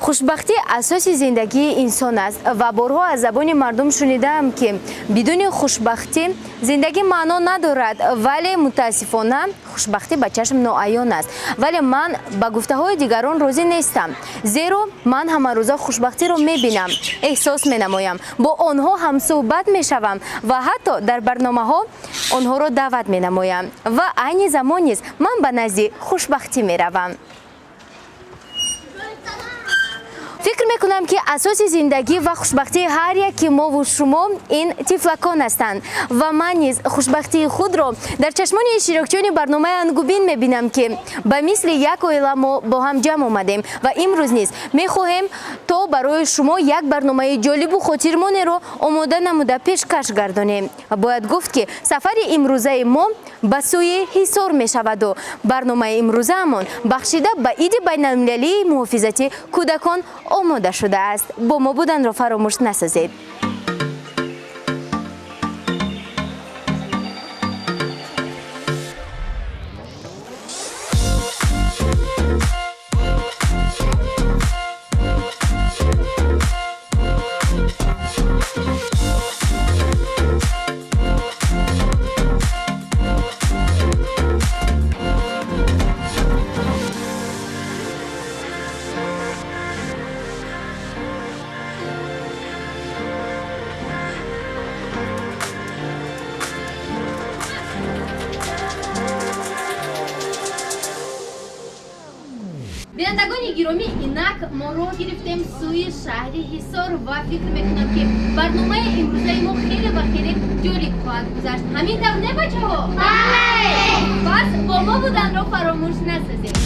خوشبختی اساس زندگی انسان است و بارها از زبان مردم شنیدم که بدون خوشبختی زندگی معنا ندارد، ولی متاسفانه خوشبختی به چشم ناعیان است. ولی من با گفته های دیگران راضی نیستم، زیرا من همه روزا خوشبختی را میبینم، احساس مینمایم، با آنها هم صحبت میشوم و حتی در برنامه ها آنها را دعوت مینمایم و عین زمانی است من به نزد خوشبختی میروم. فکر میکنم که اساس زندگی و خوشبختی هر یکی ما و شما این طفلکان هستند و من نیز خوشبختی خود را در چشمان اشتراکچیان برنامه انگوبین میبینم که به مثل یک عائله ما با هم جمع آمدیم و امروز نیز میخواهیم تا برای شما یک برنامه جالب و خاطرمانی را آماده نموده پیشکش گردانیم. باید گفت که سفر امروزه ما به سوی حصار میشود و برنامه امروزه همان بخشیده به عید بین المللی محافظت کودکان آماده شده است. با ما بودن را فراموش نسازید. بینندگان گرامی، اینک ما رو گرفتیم سوی شهر حصار و فکر میکنم که برنامه امروزه ما خیلی و خیلی جالب خواهد گذشت. همین طور نه بچه ها؟ بله! پس با ما بودن رو فراموش نسازید.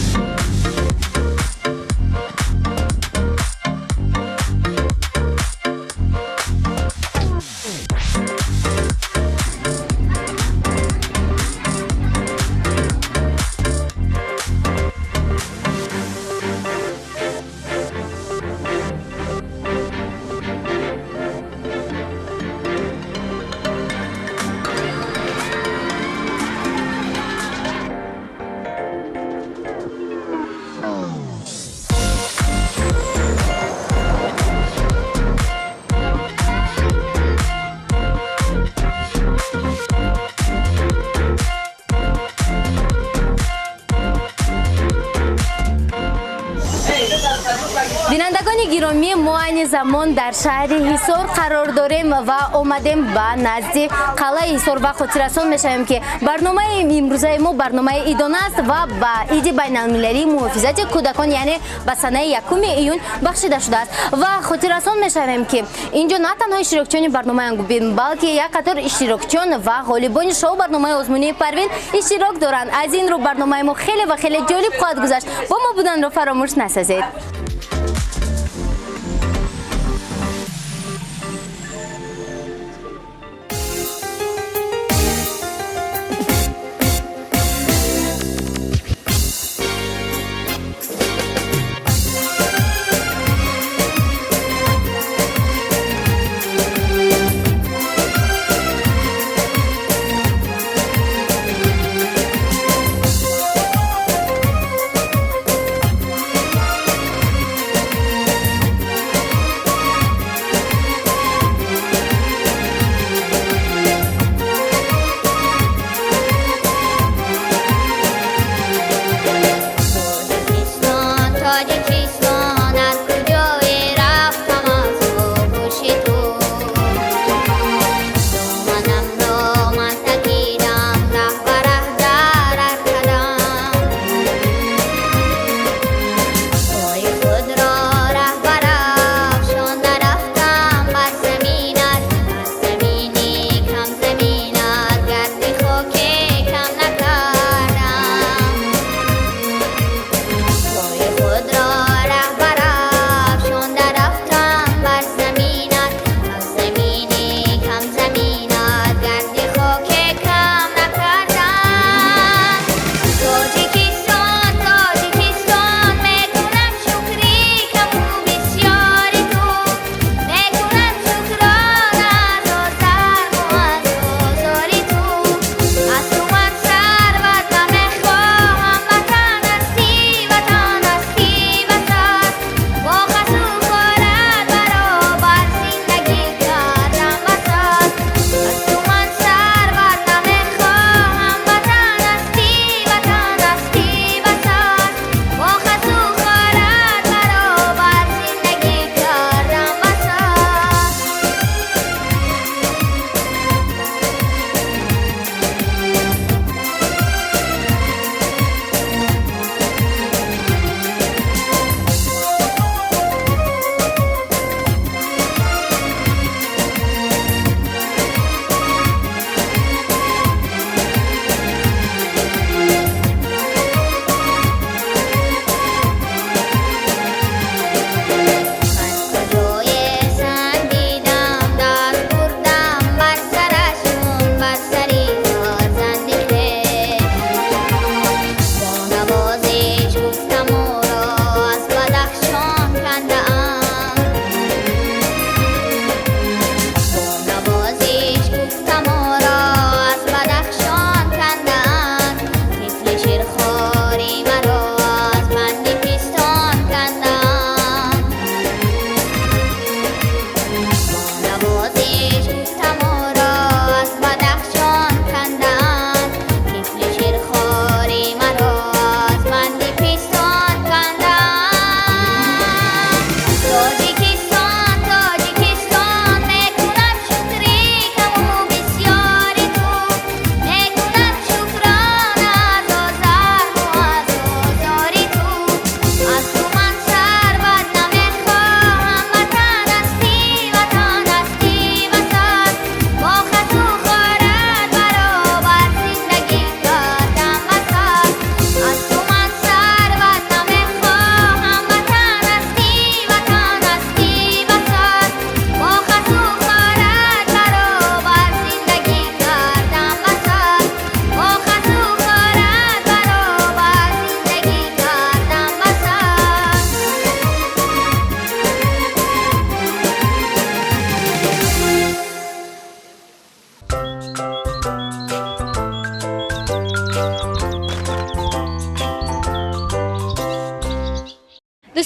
بینندگان گرامی، ما این زمان در شهر حصار قرار داریم و آمدیم به نزد قلعه حصار و خاطررسان میشویم که برنامه امروزه ما برنامه ایدانه است و به عید بین المللی محافظت کودکان یعنی به سنه 1 ایون بخشیده شده است و خاطررسان میشویم که اینجا نه تنها اشتراکچیان برنامه انگوبین بلکه یک قطار اشتراکچیان و غالبان شو برنامه آزمونی پروین اشتراک دارند. از این رو برنامه ما خیلی و خیلی جالب خواهد گذشت. با ما بودن رو فراموش نسازید.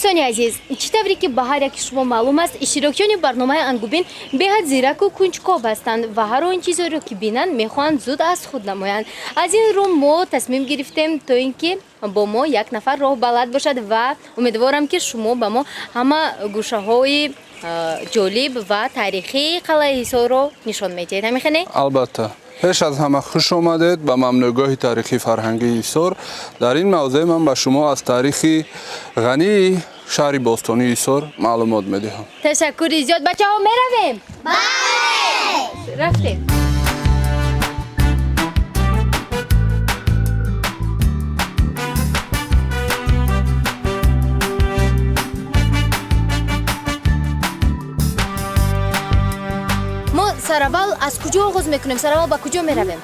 дӯстони азиз, чӣ тавре ки ба ҳар яки шумо маълум аст, иштирокчиёни барномаи Ангубин беҳад зираку кунҷков ҳастанд ва ҳар он чизеро ки бинанд мехоҳанд зуд аз худ намоянд. Аз ин рӯ мо тасмим гирифтем то ин ки бо мо як нафар роҳ балад бошад ва умедворам ки шумо ба мо ҳама гӯшаҳои ҷолиб ва таърихии қалъаи Ҳисорро нишон медиҳед. ҳамин не? албатта. пеш аз ҳама хуш омадед ба мамнӯъгоҳи таърихи фарҳангии Ҳисор. Дар ин мавзеъ ман ба шумо аз таърихи ғании шаҳри бостонии Ҳисор маълумот медиҳам. ташаккури зиёд. бачаҳо меравем? бале! рафтем. сараввал аз куҷо оғоз мекунем? Сараввал ба куҷо меравем?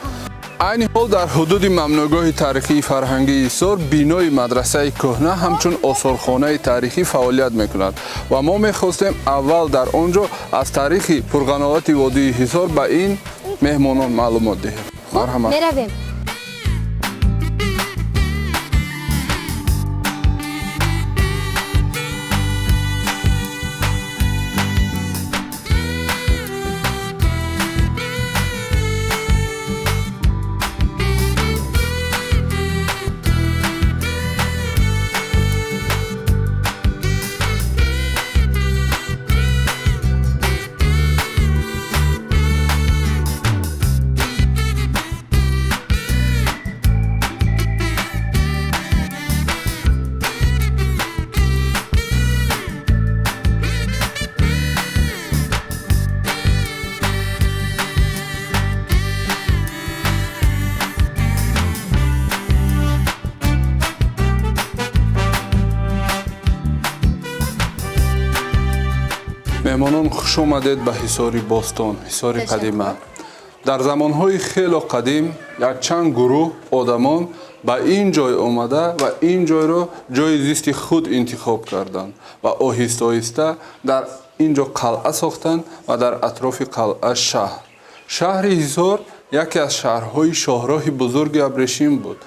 айни ҳол дар ҳудуди мамнӯъгоҳи таърихии фарҳангии Ҳисор бинои мадрасаи кӯҳна ҳамчун осорхонаи таърихӣ фаъолият мекунад ва мо мехостем аввал дар он ҷо аз таърихи пурғановати водии Ҳисор ба ин меҳмонон маълумот диҳем. марҳамат. меравем. меҳмонон хуш омадед ба ҳисори бостон, ҳисори қадима. дар замонҳои хело қадим якчанд гурӯҳ одамон ба ин ҷой омада ва ин ҷойро ҷойи зисти худ интихоб карданд ва оҳиста оҳиста дар ин ҷо қалъа сохтанд ва дар атрофи қалъа шаҳр. шаҳри Ҳисор яке аз шаҳрҳои шоҳроҳи бузурги абрешим буд.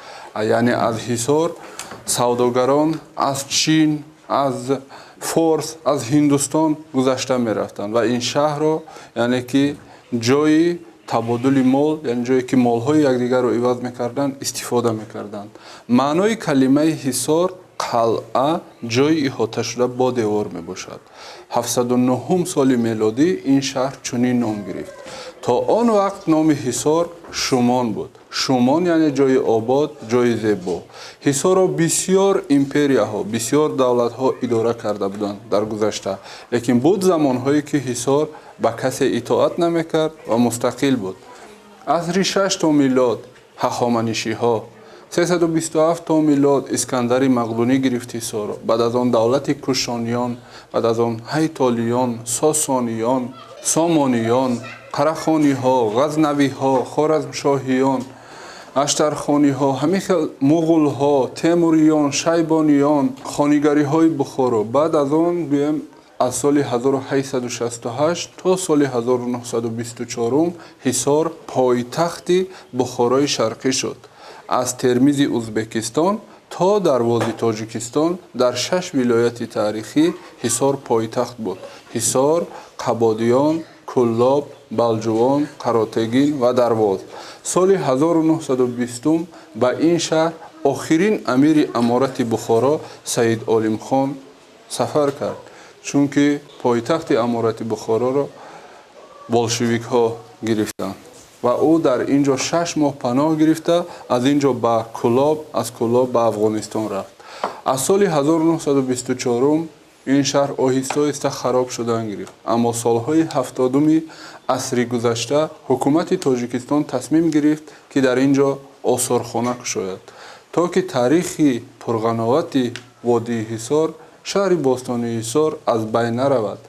яъне аз Ҳисор савдогарон аз Чин, аз форс, аз Ҳиндустон гузашта мерафтанд ва ин шаҳрро яъне ки ҷойи табодули мол, яъне ҷое ки молҳои якдигарро иваз мекарданд, истифода мекарданд. маънои калимаи Ҳисор қалъа ҷойи иҳоташуда бо девор мебошад. 709 соли мелодӣ ин шаҳр чунин ном гирифт. то он вақт номи Ҳисор Шумон буд. шумон яъне ҷойи обод, ҷойи зебо. Ҳисорро бисёр империяҳо, бисёр давлатҳо идора карда буданд дар гузашта. лекин буд замонҳое ки Ҳисор ба касе итоат намекард ва мустақил буд. асри 6 то милод ҳахоманишиҳо, 327 то милод Искандари Мақдунӣ гирифт Ҳисорро. баъд аз он давлати Кушониён, баъд аз он Ҳайтолиён, Сосониён, Сомониён, Қарахониҳо, Ғазнавиҳо, Хоразмшоҳиён, Аштархониҳо, ҳамин хел Муғулҳо, Темуриён, Шайбониён, хонигариҳои Бухоро. баъд аз он гӯем аз соли 1868 то соли 1924 Ҳисор пойтахти Бухорои Шарқӣ шуд. аз Термизи Узбекистон то дарвози Тоҷикистон дар 6 вилояти таърихӣ Ҳисор пойтахт буд. Ҳисор, Қабодиён, Куллоб, Балҷувон, Қаротегин ва Дарвоз. соли 1920 ба ин шаҳр охирин амири аморати Бухоро Саид Олимхон сафар кард, чунки пойтахти аморати Бухороро болшевикҳо гирифтанд ва ӯ дар ин ҷо 6 моҳ паноҳ гирифта аз ин ҷо ба Куллоб, аз Куллоб ба Афғонистон рафт. аз соли 1924 ин шаҳр оҳиста оҳиста хароб шудан гирифт. аммо солҳои 70-уми асри гузашта ҳукумати Тоҷикистон тасмим гирифт ки дар ин ҷо осорхона кушояд, то ки таърихи пурғановати водии Ҳисор, шаҳри бостонии Ҳисор аз байн наравад.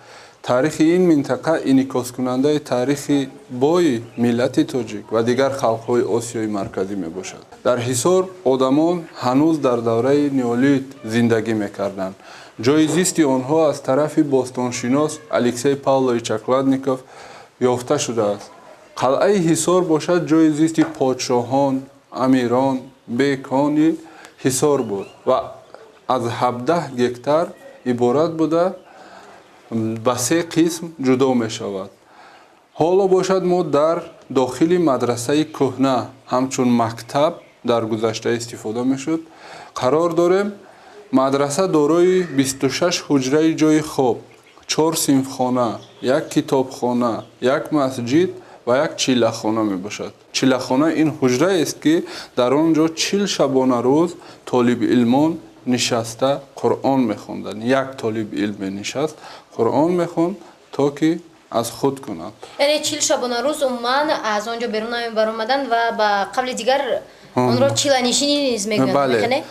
таърихи ин минтақа инъикоскунандаи таърихи бои миллати тоҷик ва дигар халқҳои Осиёи марказӣ мебошад. дар Ҳисор одамон ҳанӯз дар давраи неолит зиндагӣ мекарданд. ҷойи зисти онҳо аз тарафи бостоншинос Алексей Павлович Окладников ёфта шудааст. қалъаи Ҳисор бошад ҷойи зисти подшоҳон, амирон, бекони Ҳисор буд ва аз 17 гектар иборат буда ба се қисм ҷудо мешавад. ҳоло бошад мо дар дохили мадрасаи кӯҳна ҳамчун мактаб дар гузашта истифода мешуд қарор дорем. мадраса дорои 26 ҳуҷраи ҷойи хоб, 4 синфхона, 1 китобхона, 1 масҷид ва 1 чилаххона мебошад. Чилаххона ин ҳуҷраест ки дар он ҷо 40 шабона рӯз толибилмон нишаста қуръон мехонданд. Як толибилм менишаст, қуръон мехонд то ки аз худ кунад. Яъне 40 шабона рӯз умуман аз он ҷо берун намебаромаданд ва ба қабли дигар онро чиланишинӣ низ мекунанд.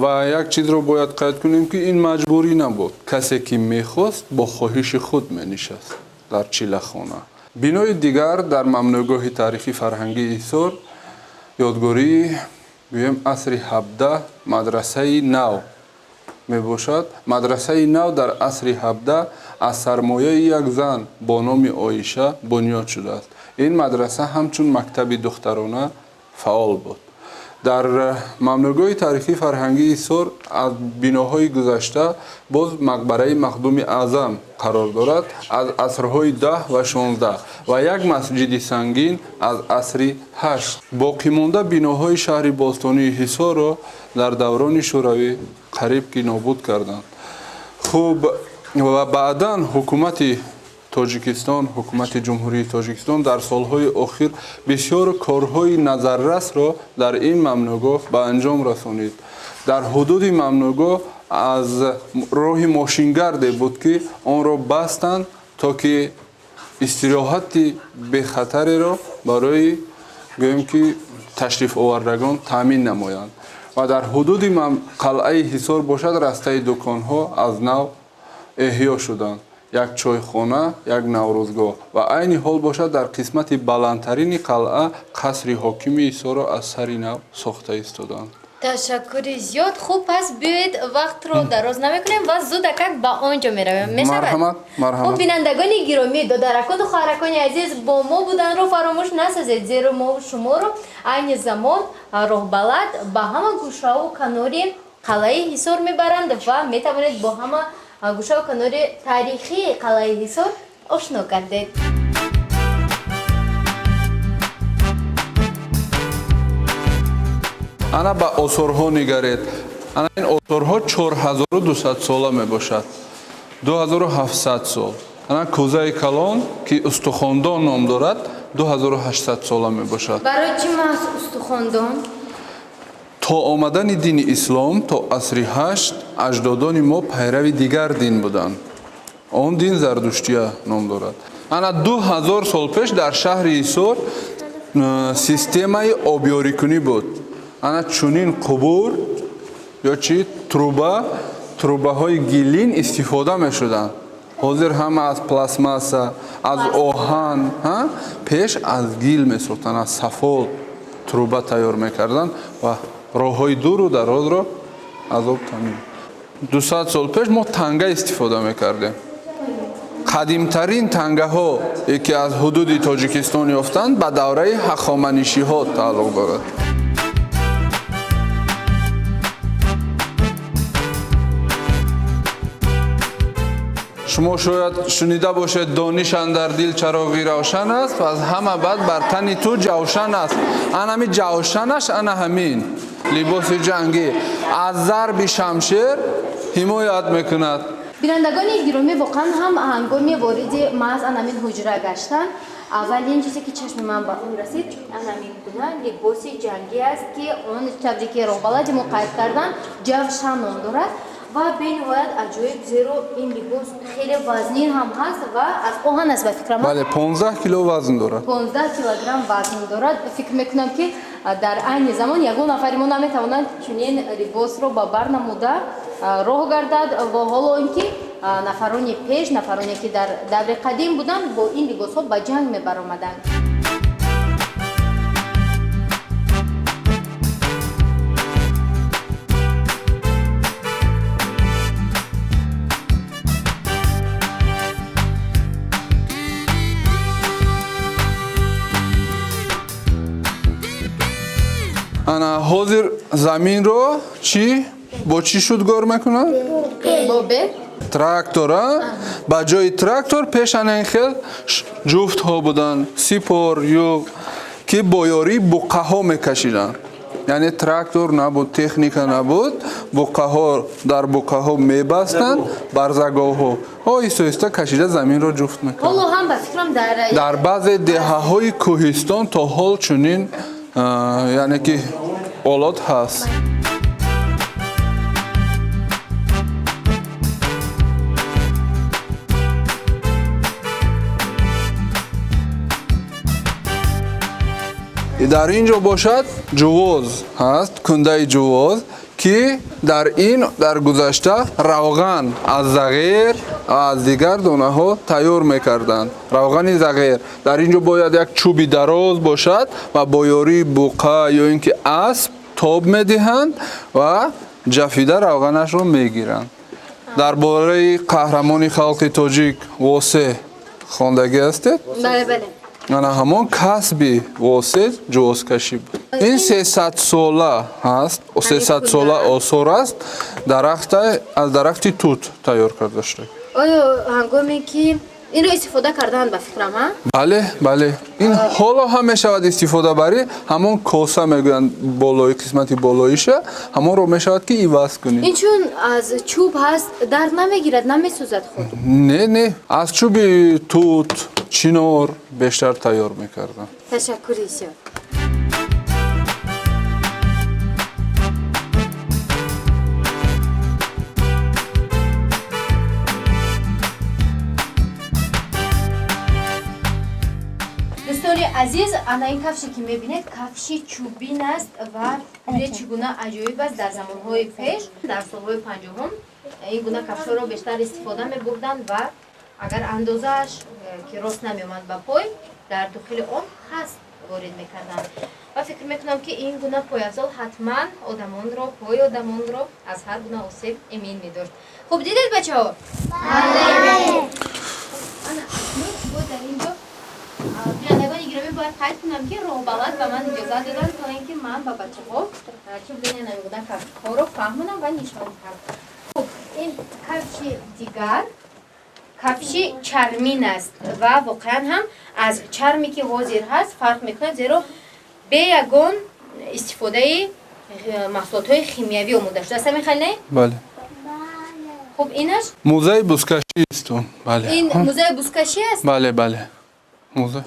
ва як чизро бояд қайд кунем ки ин маҷбурӣ набуд. Касе ки мехост бо хоҳиши худ менишаст дар чилаххона. бинои дигар дар мамнӯъгоҳи таърихи фарҳангии Исор ёдгории гӯем асри 17 мадрасаи нав мебошад. Мадрасаи нав дар асри 17 аз сармояи як зан бо номи Оиша бунёд шудааст. ин мадраса ҳамчун мактаби духтарона фаъол буд. дар мамнӯъгоҳи таърихи фарҳангии Исор аз биноҳои гузашта боз мақбараи махдуми аъзам қарор дорад аз асрҳои 10 ва 16 ва як масҷиди сангин аз асри 8. боқимонда биноҳои шаҳри бостонии Ҳисорро дар даврони шӯравӣ қариб ки нобуд карданд. хуб ва баъдан ҳукумати Тоҷикистон, ҳукумати ҷумҳурии Тоҷикистон дар солҳои охир бисёр корҳои назаррасро дар ин мамнӯъгоҳ ба анҷом расонид. дар ҳудуди мамнӯъгоҳ аз роҳи мошингарде буд ки онро бастанд то ки истироҳати бехатареро барои гӯем ки ташрифовардагон таъмин намоянд. ва дар ҳудуди қалъаи Ҳисор бошад растаи дуконҳо аз нав эҳьё шуданд. як чойхона, як наврӯзгоҳ ва айни ҳол бошад дар қисмати баландтарини қалъа қасри ҳокими Исорро аз сари нав сохта истоданд. ташаккури зиёд. хуб пас биёед вақтро дароз намекунем ва зудакак ба он ҷо меравем. марҳамат. хуб бинандагони гиромӣ, додаракону хоҳаракони азиз, бо мо буданро фаромӯш насозед, зеро мо шуморо айни замон роҳбалад ба ҳама гӯшаву канори қалъаи Ҳисор мебаранд ва метавонед бо ҳама гӯшаву канори таърихии қалъаи Ҳисор ошно гардед. ана ба осорҳо нигаред. ана ин осорҳо 4200 сола мебошад. 2700 сол. ана кӯзаи калон ки устухондон ном дорад 2800 сола мебошад. барои чӣ маҳз устухондон? то омадани дини ислом то асри 8 аҷдодони мо пайрави дигар дин буданд. он дин зардуштия ном дорад. ана 2000 сол пеш дар шаҳри Исор системаи обёрикунӣ буд. ана чунин қубур ё чи трубаҳои гилин истифода мешуданд. ҳозир ҳама аз пластмасса, аз оҳан, пеш аз гил месохтанд, аз сафол труба тайёр мекарданд ва роҳҳои дуру дарозро аз об тамин. 200 сол пеш мо танга истифода мекардем. қадимтарин тангаҳо ки аз ҳудуди Тоҷикистон ёфтанд ба давраи ҳахоманишиҳо тааллуқ дорад. шумо шояд шунида бошед дониш андар дил чароғи равшан аст ва аз ҳама баъд бар тани ту ҷавшан аст. ана ҳамин ҷавшанаш ана ҳамин либоси ҷангӣ аз зарби шамшер ҳимоят мекунад. бинандагони гиромӣ, воқеан ҳам ҳангоми вориди маҳз анамин ҳуҷра гаштан аввалин чизе ки чашми ман ба он расид анамин гуна либоси ҷангӣ аст ки он тавре ки роҳбалади мо қайд карданд ҷавшан ном дорад ва бениҳоят аҷоиб, зеро ин либос хеле вазнин ҳам ҳаст ва аз оҳан аст ба фикрам. бале 15 кило вазн дорад. 15 килограмм вазн дорад. фикр мекунам ки дар айни замон ягон нафари мо наметавонад чунин либосро ба бар намуда роҳ гардад ва ҳоло ин ки нафарони пеш, нафароне ки дар даври қадим буданд, бо ин либосҳо ба ҷанг мебаромаданд. ана ҳозир заминро чӣ бо чӣ шудгор мекунад? бобе трактора ба ҷои трактор пешана ин хел ҷуфтҳо буданд сипор юг ки бо ёрии буққаҳо мекашиданд. яъне трактор набуд, техника набуд, буққаҳо дар буққаҳо мебастанд барзагоҳҳо оҳиста оҳиста кашида заминро ҷуфт мекарданд. ҳоло ҳам ба фикрам дар баъзе деҳаҳои кӯҳистон то ҳол чунин яъне ки олот ҳаст. дар ин ҷо бошад ҷувоз ҳаст, кундаи ҷувоз ки дар гузашта равған аз зағир ва аз дигар донаҳо тайёр мекарданд. равғани зағир дар ин ҷо бояд як чӯби дароз бошад ва бо ёрии буққа ё ин ки асп тоб медиҳанд ва ҷафида равғанашро мегиранд. дар бораи қаҳрамони халқи тоҷик восеҳ хондагӣ ҳастед? бале бале ана ҳамон касби восеҳ ҷувозкашӣ буд. ин 300 сола ҳаст, 300 сола осор аст, аз дарахти тут тайёр карда шуда. оё ҳангоме ки инро истифода кардаанд ба фикрам ҳа? бале бале ин ҳоло ҳам мешавад истифода барӣ, ҳамон коса мегӯянд болои қисмати болоиша, ҳамонро мешавад ки иваз кунӣ. ин чун аз чӯб ҳаст дард намегирад, намесӯзад худ? не аз чӯби тут чинор бештар тайёр мекарданд. ташаккури зиёд. дӯстони азиз, ана ин кафше ки мебинед кафши чӯбин аст ва бинед чӣ гуна аҷоиб аст. дар замонҳои пеш, дар солҳои 50-ум ин гуна кафшҳоро бештар истифода мебурданд ва агар андозааш ки рост намеомад ба пой, дар дохили он хаст ворид мекарданд. ва фикр мекунам ки ин гуна пойафзол ҳатман пои одамонро аз ҳар гуна осеб эмин медошт. хуб дидед бачаҳо? дар ин ҷо бинандагони гиромӣ бояд қайд кунам ки роҳбалат ба ман иҷозат доданд то ин ки ман ба бачаҳо чӣ будани намигуна кафшҳоро фаҳмонам ва нишон диҳам. хуб ин кафши дигар кафши чармин аст ва воқеан ҳам аз чарме ки ҳозир ҳаст фарқ мекунад, зеро бе ягон истифодаи маҳсулотҳои химиявӣ омода шудааст. мехале? бале. хуб инаш музеи бузкашист он. бале. ин музеи бузкашӣ аст? бале бале. музей.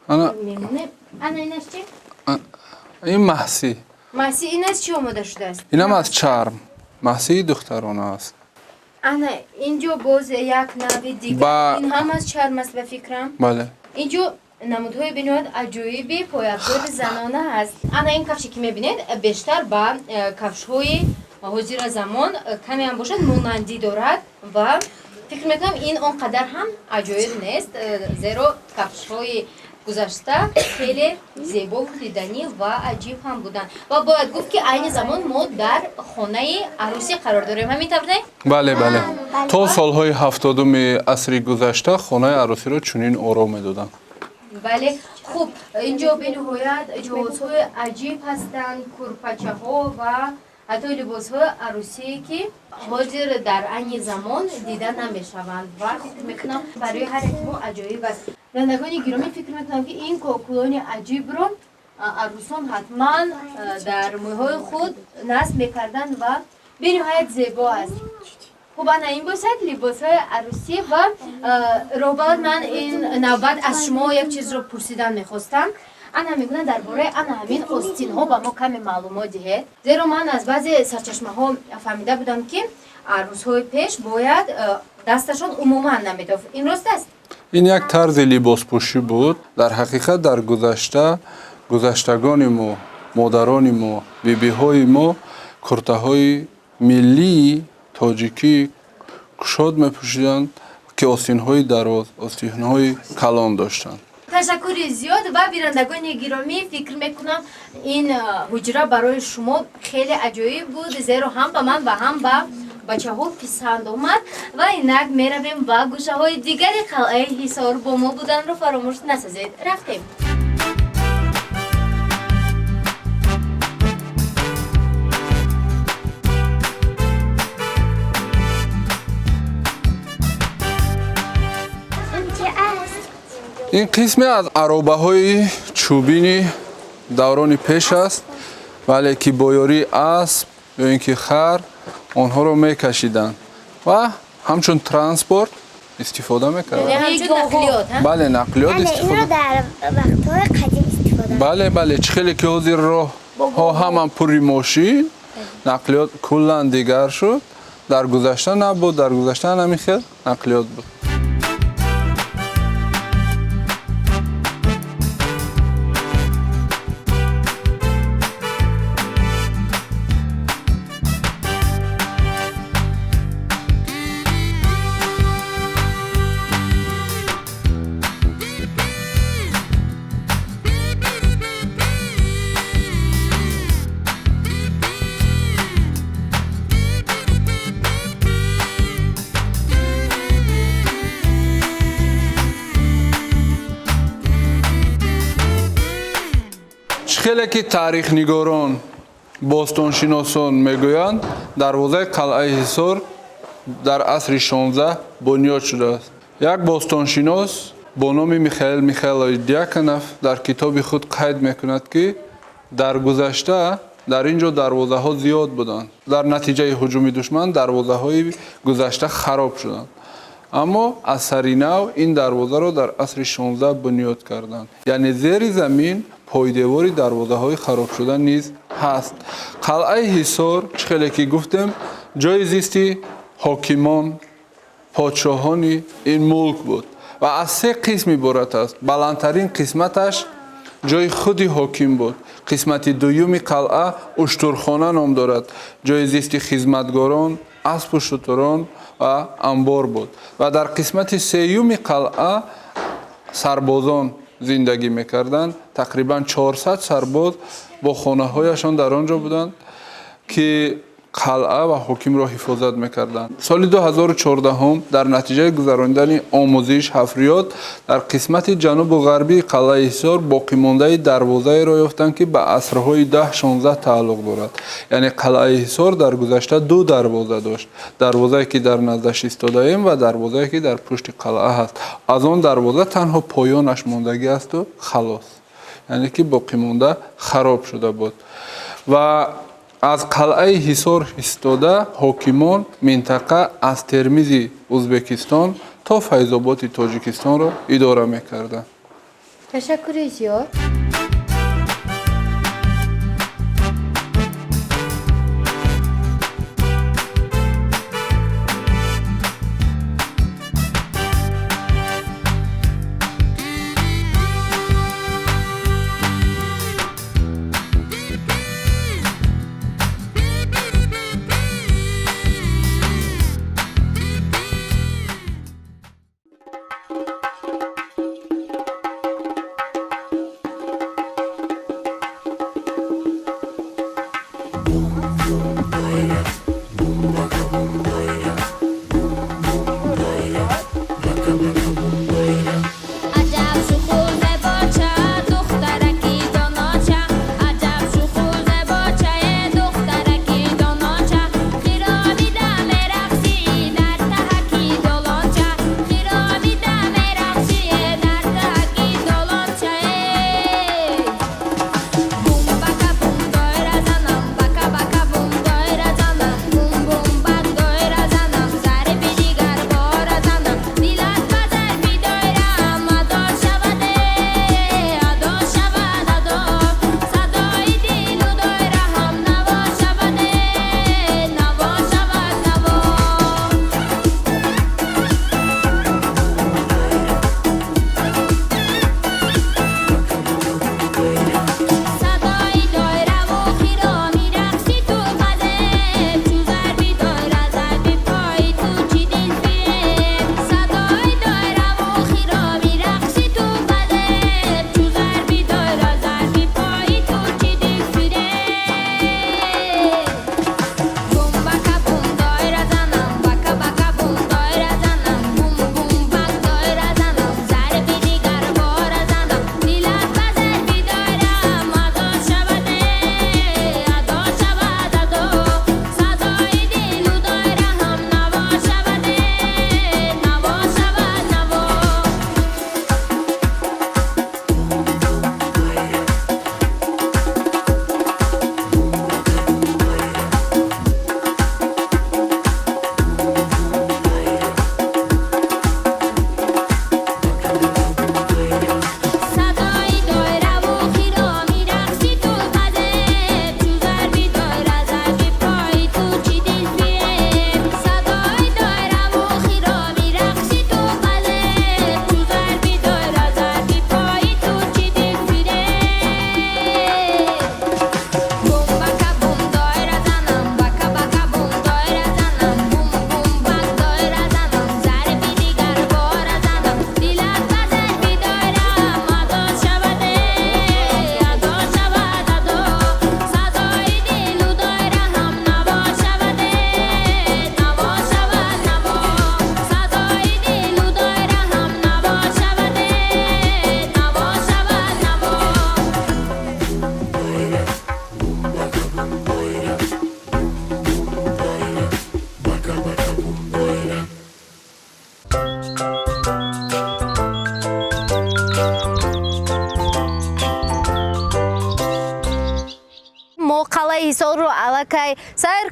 ана мемоне. ана инаш чӣ? ин маҳсӣ. маҳсӣ ин аз чӣ омода шудааст? инам аз чарм. маҳсии духтарона аст. ана инҷо боз як нави дигар ин ҳам аз чарм аст ба фикрам. бале. инҷо намудҳои бинояд аҷоиби пояфзоли занона ҳаст. ана ин кафше ки мебинед бештар ба кафшҳои ҳозира замон камеам бошад монандӣ дорад ва фикр мекунам ин он қадар ҳам аҷоиб нест, зеро кафшҳои гузашта хеле зебову диданӣ ва аҷиб ҳам буданд ва бояд гуфт ки айни замон мо дар хонаи арӯсӣ қарор дорем. ҳамин тавр не? бале бале. то солҳои 70-уми асри гузашта хонаи арӯсиро чунин ором медоданд. бале. хуб инҷо бениҳоят ҷовозҳои аҷиб ҳастанд, курпачаҳо ва ҳатто либосҳои арӯсие ки ҳозир дар айни замон дида намешаванд ва фикр мекунам барои ҳар яки мо аҷоиб аст. бинандагони гиромӣ, фикр мекунам ки ин кӯкулони аҷибро арӯсон ҳатман дар мӯйҳои худ насб мекарданд ва бениҳоят зебо аст. хуб ана ин бошад либосҳои арӯсӣ ва роҳбалат ман ин навбат аз шумо як чизро пурсидан мехостам. ана мегӯяд дар бораи ана ҳамин остинҳо ба мо каме маълумот диҳед, зеро ман аз баъзе сарчашмаҳо фаҳмида будам ки арӯсҳои пеш бояд дасташон умуман намедофт. ин рост аст? ин як тарзи либоспӯшӣ буд. дар ҳақиқат дар гузашта гузаштагони мо, модарони мо, бибиҳои мо куртаҳои миллии тоҷикӣ кушод мепӯшиданд ки остинҳои дароз, остинҳои калон доштанд. ташаккури зиёд ва бинандагони гиромӣ, фикр мекунам ин ҳуҷра барои шумо хеле аҷоиб буд, зеро ҳам ба ман ва ҳам ба бачаҳо писанд омад ва инак меравем ба гӯшаҳои дигари қалъаи Ҳисор. бо мо буданро фаромӯш насозед. рафтем. ин қисме аз аробаҳои чӯбини даврони пеш аст, вале ки бо ёрии асп ё ин ки хар онҳоро мекашиданд ва ҳамчун транспорт истифода мекарданд. Бале, нақлиёт истифода. اینو در وقت‌های قدیم استفاده бале бале чӣ хеле ки ҳозир роҳҳо ҳаман пури мошин, нақлиёт куллан дигар шуд. Дар гузашта набуд, дар гузашта ҳамин хел нақлиёт буд. хеле ки таърихнигорон, бостоншиносон мегӯянд, дарвозаи қалъаи Ҳисор дар асри 16 бунёд шудааст. Як бостоншинос бо номи Михаил Михайлович Дьяконов дар китоби худ қайд мекунад ки дар гузашта дар ин ҷо дарвозаҳо зиёд буданд. Дар натиҷаи ҳуҷуми душман дарвозаҳои гузашта хароб шуданд. аммо аз сари нав ин дарвозаро дар асри 16 бунёд карданд. Яъне зери замин пойдевори дарвозаҳои харобшуда низ ҳаст. Қалъаи Ҳисор чӣ хеле ки гуфтем ҷои зисти ҳокимон, подшоҳони ин мулк буд ва аз се қисм иборат аст. Баландтарин қисматаш ҷои худи ҳоким буд. қисмати дуюми қалъа уштурхона ном дорад. ҷои зисти хизматгорон, аспу шутурон ва амбор буд. Ва дар қисмати сеюми қалъа сарбозон зиндагӣ мекарданд. Тақрибан 400 сарбоз бо хонаҳояшон дар он ҷо буданд ки қалъа ва ҳокимро ҳифозат мекарданд. Соли 2014 дар натиҷаи гузарондани омӯзиш ҳафриёд дар қисмати ҷанубу ғарбии қалъаи Ҳисор боқимондаи дарвозаеро ёфтанд ки ба асрҳои 10-16 тааллуқ дорад. Яъне қалъаи Ҳисор дар гузашта ду дарвоза дошт. Дарвозае ки дар наздаш истодаем ва дарвозае ки дар пушти қалъа ҳаст. Аз он дарвоза танҳо поёнаш мондагӣ асту халос. Яъне ки боқимонда хароб шуда буд. Ва аз қалъаи Ҳисор истода ҳокимон минтақа аз Термизи Узбекистон то Файзободи Тоҷикистонро идора мекарданд. Ташаккури зиёд.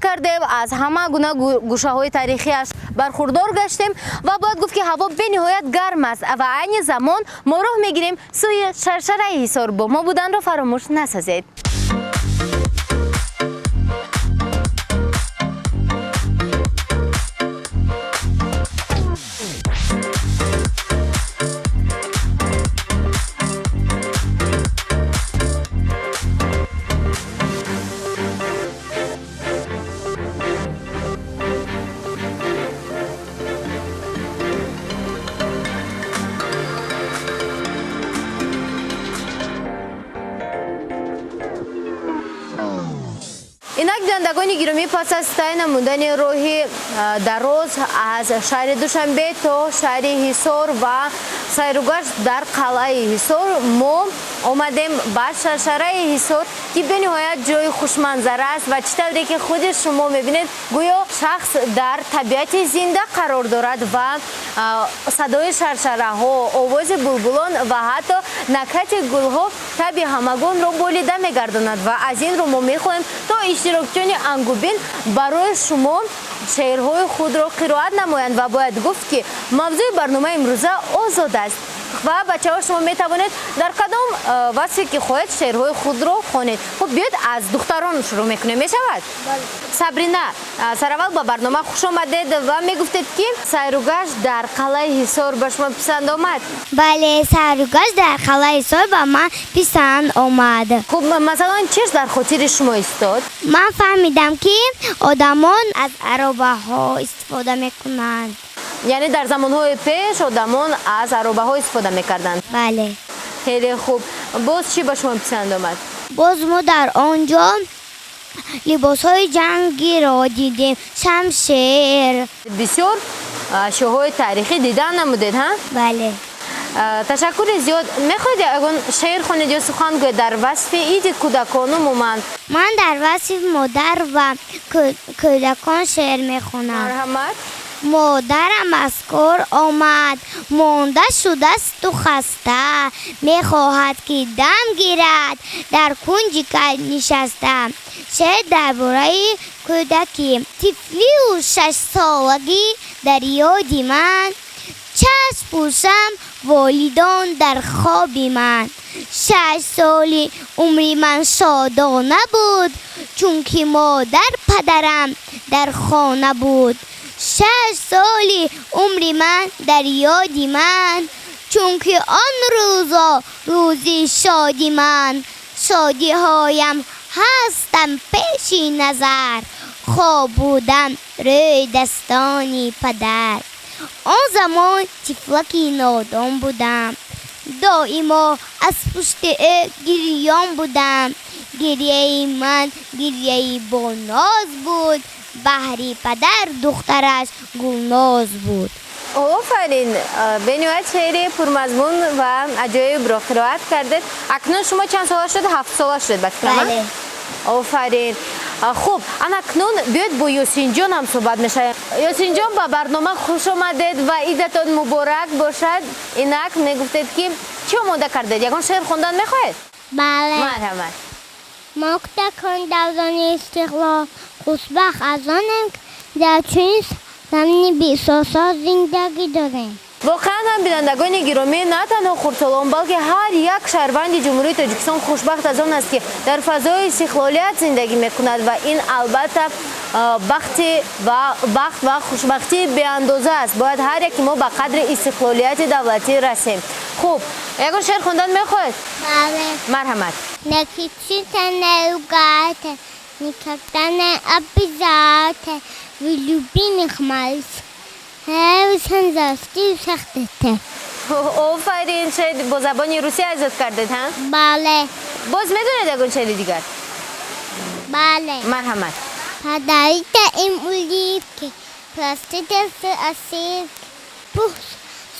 кардем, аз ҳама гуна гӯшаҳои тарихиаш бархурдор гаштем ва бояд гуфт ки ҳаво бениҳоят гарм аст ва айни замон мо роҳ мегирем сӯи шаршараи Ҳисор. Бо мо буданро фаромӯш насозед. инак бинандагони гиромӣ, пас аз тай намудани роҳи дароз аз шаҳри Душанбе то шаҳри Ҳисор ва сайругашт дар қалъаи Ҳисор, мо омадем ба шаршараи Ҳисор ки бениҳоят ҷои хушманзара аст ва чӣ тавре ки худи шумо мебинед гӯё шахс дар табиати зинда қарор дорад ва садои шаршараҳо, овози булбулон ва ҳатто накати гулҳо таби ҳамагонро болида мегардонад ва аз инро мо мехоҳем то иштирокчиёни ангубин барои шумо шеърҳои худро қироат намоянд ва бояд гуфт ки мавзӯи барномаи имрӯза озод аст ва бачаҳо шумо метавонед дар кадом васфе ки хоҳед шеърҳои худро хонед. Хуб, биёед аз духтарон шурӯъ мекунем, мешавад? Сабрина, сараввал ба барнома хуш омадед ва мегуфтед ки сайругашт дар қалъаи Ҳисор ба шумо писанд омад? бале, сайругашт дар қалъаи Ҳисор ба ман писанд омад. Хуб, масалан чиш дар хотири шумо истод? ман фаҳмидам ки одамон аз аробаҳо истифода мекунанд. яъне дар замонҳои пеш одамон аз аробаҳо истифода мекарданд. бале, хеле хуб. Боз чӣ ба шумо писанд омад? боз мо дар онҷо либосҳои ҷангиро дидем, шамшер. бисёр ашёҳои таърихӣ дидан намудед, ҳа? бале, ташаккури зиёд. мехоҳед ягон шеър хонед ё сухан гӯед дар васфи иди кӯдакон умуман? ман дар васфи модар ва кӯдакон шеър мехонам. марҳамат. модарам аз кор омад, монда шудасту хаста, мехоҳад ки дам гирад, дар кунҷи кайд нишаста. шеър дар бораи кӯдакӣ, тифлию 6 солагӣ дар ёди ман, чашм пӯшам волидон дар хоби ман. 6 соли умри ман шодона буд, чунки модар падарам дар хона буд. 6 соли умри ман дар ёди ман, чунки он рӯзо рӯзи шоди ман. шодиҳоям ҳастам пеши назар, хоб будам рӯи дастони падар. он замон тифлаки нодон будам, доимо аз пушти ӯ гирён будам. гирьяи ман гирьяи боноз буд, баҳри падар духтараш гулноз буд. офарин, бениҳоят шеъри пурмазмун ва аҷоибро қироат кардед. акнун шумо чанд сола шуд? 7 сола шуд ба фикрам? бале, офарин. хуб, анакнун биёед бо Ёсинҷон ҳам суҳбат мешавем. Ёсинҷон, ба барнома хуш омадед ва идатон муборак бошад. инак мегуфтед ки чӣ омода кардед? ягон шеър хондан мехоҳед? бале. марҳамат. мо кӯдакон даврони истиқлол хушбахт аз онем ки дар чунин замини бисосо зиндагӣ дорем. воқеан ҳам бинандагони гиромӣ, на танҳо хурдсолон, балки ҳар як шаҳрванди ҷумҳурии Тоҷикистон хушбахт аз он аст ки дар фазои истиқлолият зиндагӣ мекунад ва ин албатта бахт ва хушбахтии беандоза аст. бояд ҳар яке мо ба қадри истиқлолияти давлатӣ расем. хуб, ягон шеър хондан мехоҳед? бале. марҳамат. Накичите не ругайте, никогда не обижайте, вы любимых мальчиков. Вы захтите. офарин, шеър бо забони русия эҷод кардед, ҳа? бале, боз медонед ягон шеъри дигар? бале. марҳамат. Подарите им улитки, простите с осилки, пусть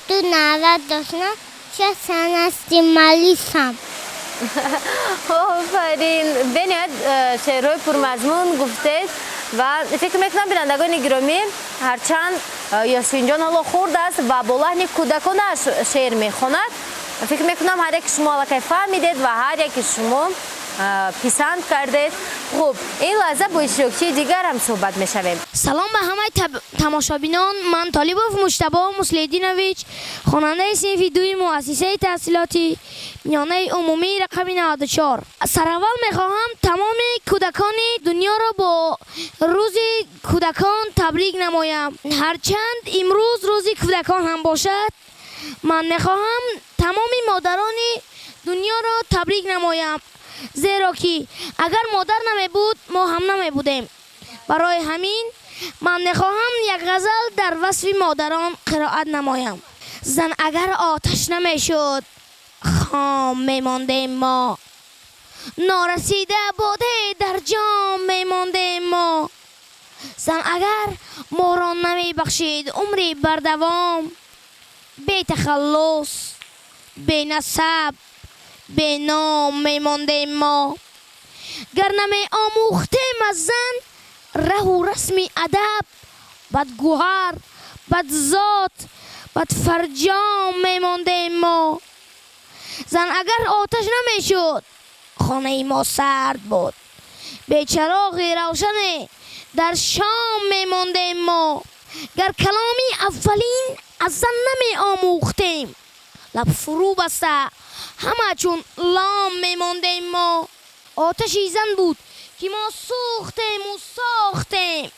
радостно, часаности малисам. офарин, бениҳоят шеърҳои пурмазмун гуфтед ва фикр мекунам бинандагони гиромӣ, ҳарчанд Ёсинҷон ҳоло хурд аст ва бо лаҳни кӯдаконаш шеър мехонад, фикр мекунам ҳар яке шумо аллакай фаҳмидед ва ҳар яке шумо писанд кардед خب این لحظه با اشتراکچی دیگر هم صحبت میشویم. سلام به همه تماشابینان. من طالبوف مجتبی مسلیدینویچ، خواننده صنف دوی مؤسسه تحصیلاتی میانه عمومی رقم 94. سرول میخواهم تمام کودکان دنیا را با روز کودکان تبریک نمایم. هرچند امروز روز کودکان هم باشد، من میخواهم تمام مادران دنیا را تبریک نمایم، زیرا که اگر مادر نمی بود ما هم نمی بودیم. برای همین من میخواهم یک غزل در وصف مادران قرائت نمایم. زن اگر آتش نمی شد خام می ماندیم ما، نارسیده باده در جام می ماندیم ما. زن اگر ما را نمی بخشید عمری بردوام، بی تخلص بی نسب به نام می ماندیم ما. گر نمی آموختیم از زن ره و رسم ادب، بد گوهر بد ذات بد فرجام می ماندیم ما. زن اگر آتش نمی شد خانه ما سرد بود، به چراغ روشن در شام می ماندیم ما. گر کلامی اولین از زن نمی آموختیم، لب فرو بسته همه چون لام می ماندیم ما. آتشی زن بود که ما سوختیم و ساختیم،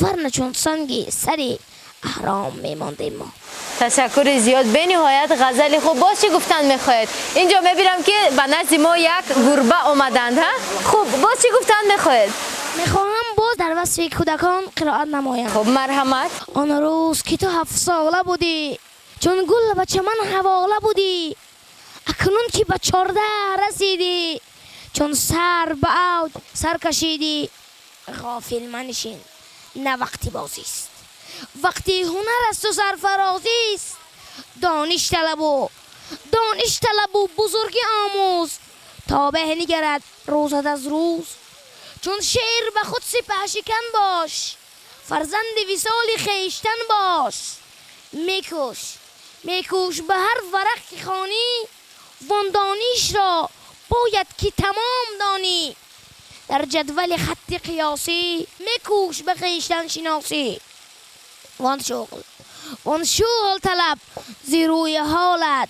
ورنه چون سنگ سری احرام می ماندیم ما. تشکر زیاد، به نهایت غزل خوب. باز چی گفتن میخواید؟ اینجا میبینم که به نزد ما یک گربه آمدند. ها خوب، باز چی گفتن میخواید؟ میخواهم باز در وصف کودکان قرائت نمایم. خب مرحمت. آن روز که تو 7 ساله بودی، چون گل به چمن حواله بودی، اکنون که به 14 رسیدی، چون سر به اوج سر کشیدی. غافل منشین، نه وقتی بازیست، وقتی هنر است و سرفرازی است. دانش طلب و بزرگی آموز، تا به نگرد روزت از روز. چون شعر به خود سپه شکن باش، فرزند وصال خویشتن باش. میکوش به هر ورق که خوانی، وان دانش را باید که تمام دانی. در جدول خط قیاسی میکوش به خویشتن شناسی. وان شغل طلب زیروی حالت،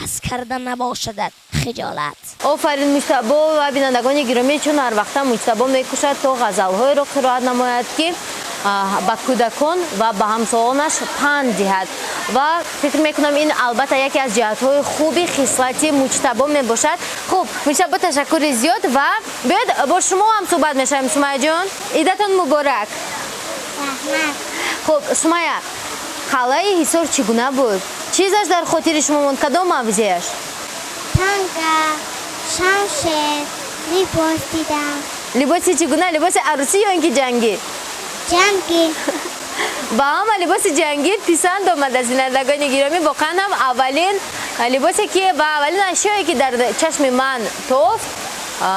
کس کردن نباشدت خجالت. آفرین مجتبی. و بینندگان گرامی، چون هر وقت مجتبی میکوشد تا غزل‌های را قرائت نماید که به کودکان و به همسایانش پند دهد و فکر میکنم این البته یکی از جهت‌های خوبی خصلتی مجتبی میباشد. خب مجتبی، تشکر زیاد و بیاید با شما هم صحبت میشیم. سمیه جان، عیدتان مبارک. خب سمیه، قلعه حصار چگونه بود؟ چیزش در خاطر شما موند؟ کدام موضوعش؟ تانگا، شمشیر، لباس دیدم. لباسی چگونه؟ لباس عروسی یا اینکه جنگی؟ جنگی. با همه لباس جنگی پسند آمد از بینندگان گرامی. واقعا هم اولین لباسی که و اولین اشیایی که در چشم من تافت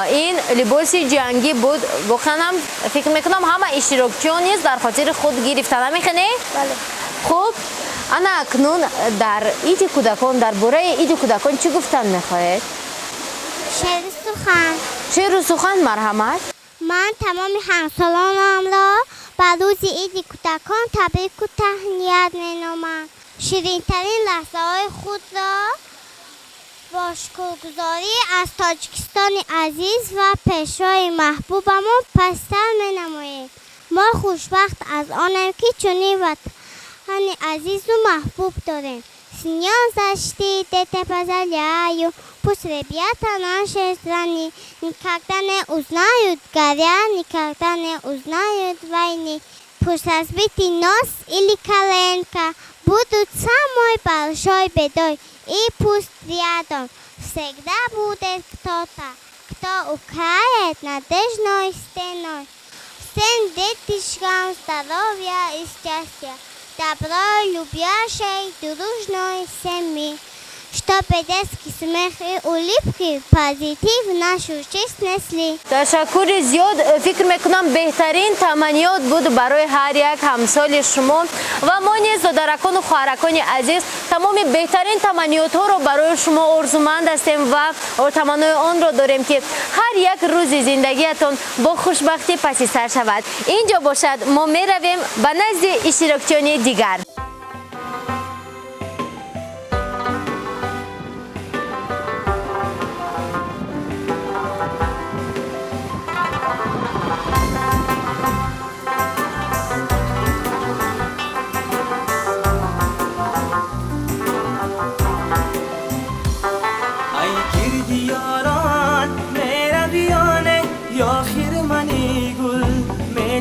این لباس جنگی بود. واقعا هم فکر میکنم همه اشتراکچیان نیز در خاطر خود گرفتن. میخونه؟ بله. خب انا اکنون در عید کودکان، در باره عید کودکان چی گفتن میخواهید؟ شعر و سخن. مرحمت. من تمام همسالانم را به روز عید کودکان تبریک و تهنیت مینامم. شیرین‌ترین لحظه‌های خود را با شکرگزاری از تاجیکستان عزیز و پیشوای محبوبمون پستر مینماییم. ما خوشبخت از آنیم که چنین وطن عزیز و محبوب داریم. Синьон защитите позаляю, пусть ребята наши страны никогда не узнают горя, никогда не узнают войны. Пусть разбитый нос или коленка будут самой большой бедой, и пусть рядом всегда будет кто-то, кто укроет надежной стеной. Всем детишкам здоровья и счастья, добро любящей дружной семьи, чтобы детский смех и улыбки позитив нашу жизнь несли. تشکر زیاد. فکر میکنم بهترین تمنیات بود برای هر یک همسال شما و ما نیز دادرکان و خواهرکان عزیز تمام بهترین تمنیات ها رو برای شما آرزومند هستیم و تمنای آن را داریم که هر یک روز زندگیتان با خوشبختی پس سر شود. اینجا باشد ما می رویم به نزد اشتراکچیان دیگر.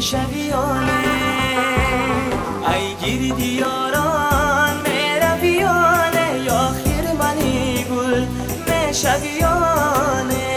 شویانه ای گیردی یاران میرویانه یا خیرمنی گل میشویانه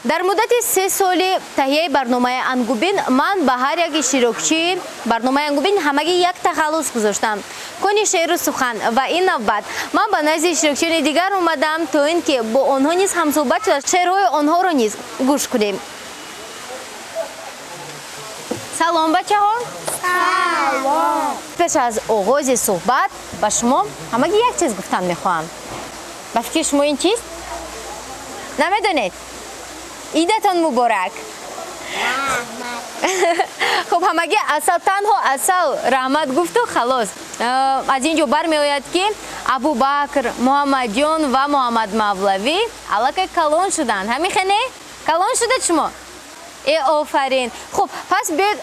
дар муддати 3 соли таҳияи барномаи ангубин ман ба ҳар як иштирокчии барномаи ангубин ҳамагӣ як тахаллус гузоштам. Кони шеъру сухан ва ин навбат ман ба назди иштирокчиёни дигар омадам то ин ки бо онҳо низ ҳамсӯҳбат шуда шеърҳои онҳоро низ гӯш кунем. салом бачаҳо. салом. пеш аз оғози суҳбат ба шумо ҳамагӣ як чиз гуфтан мехоҳам. ба фикри шумо ин чист? намедонед? идатон муборак. хуб ҳамагӣ асал танҳо асал раҳмат гуфту халос. аз ин ҷо бармеояд ки абубакр, муҳаммадҷон ва муҳаммадмавлавӣ аллакай калон шуданд. ҳамихене? калон шудед шумо? офарин. хуб пас биёед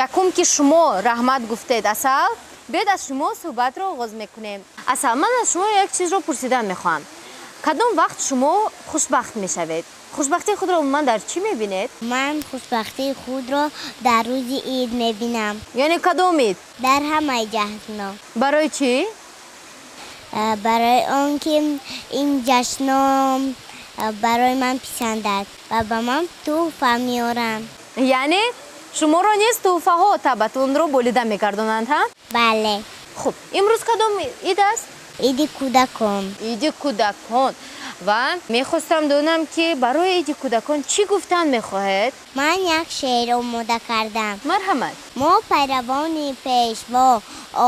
якум ки шумо раҳмат гуфтед асал, биёед аз шумо суҳбатро оғоз мекунем. асал, ман аз шумо як чизро пурсидан мехоҳам. кадом вақт шумо хушбахт мешавед? хушбахтии худро умуман дар чӣ мебинед? ман хушбахтии худро дар рӯзи ид мебинам. яъне кадом ид? дар ҳамаи ҷашно. барои чӣ? барои он ки ин ҷашно барои ман писандад ва ба ман тӯҳфа меоранд. яъне шуморо низ тӯҳфаҳо табатонро болида мегардонанд, ҳа? бале. хуб, имрӯз кадом ид аст? иди кӯдакон. иди кӯдакон. ва мехостам донам ки барои иди кӯдакон чӣ гуфтан мехоҳед? ман як шеър омода кардам. марҳамат. мо пайравони пешво,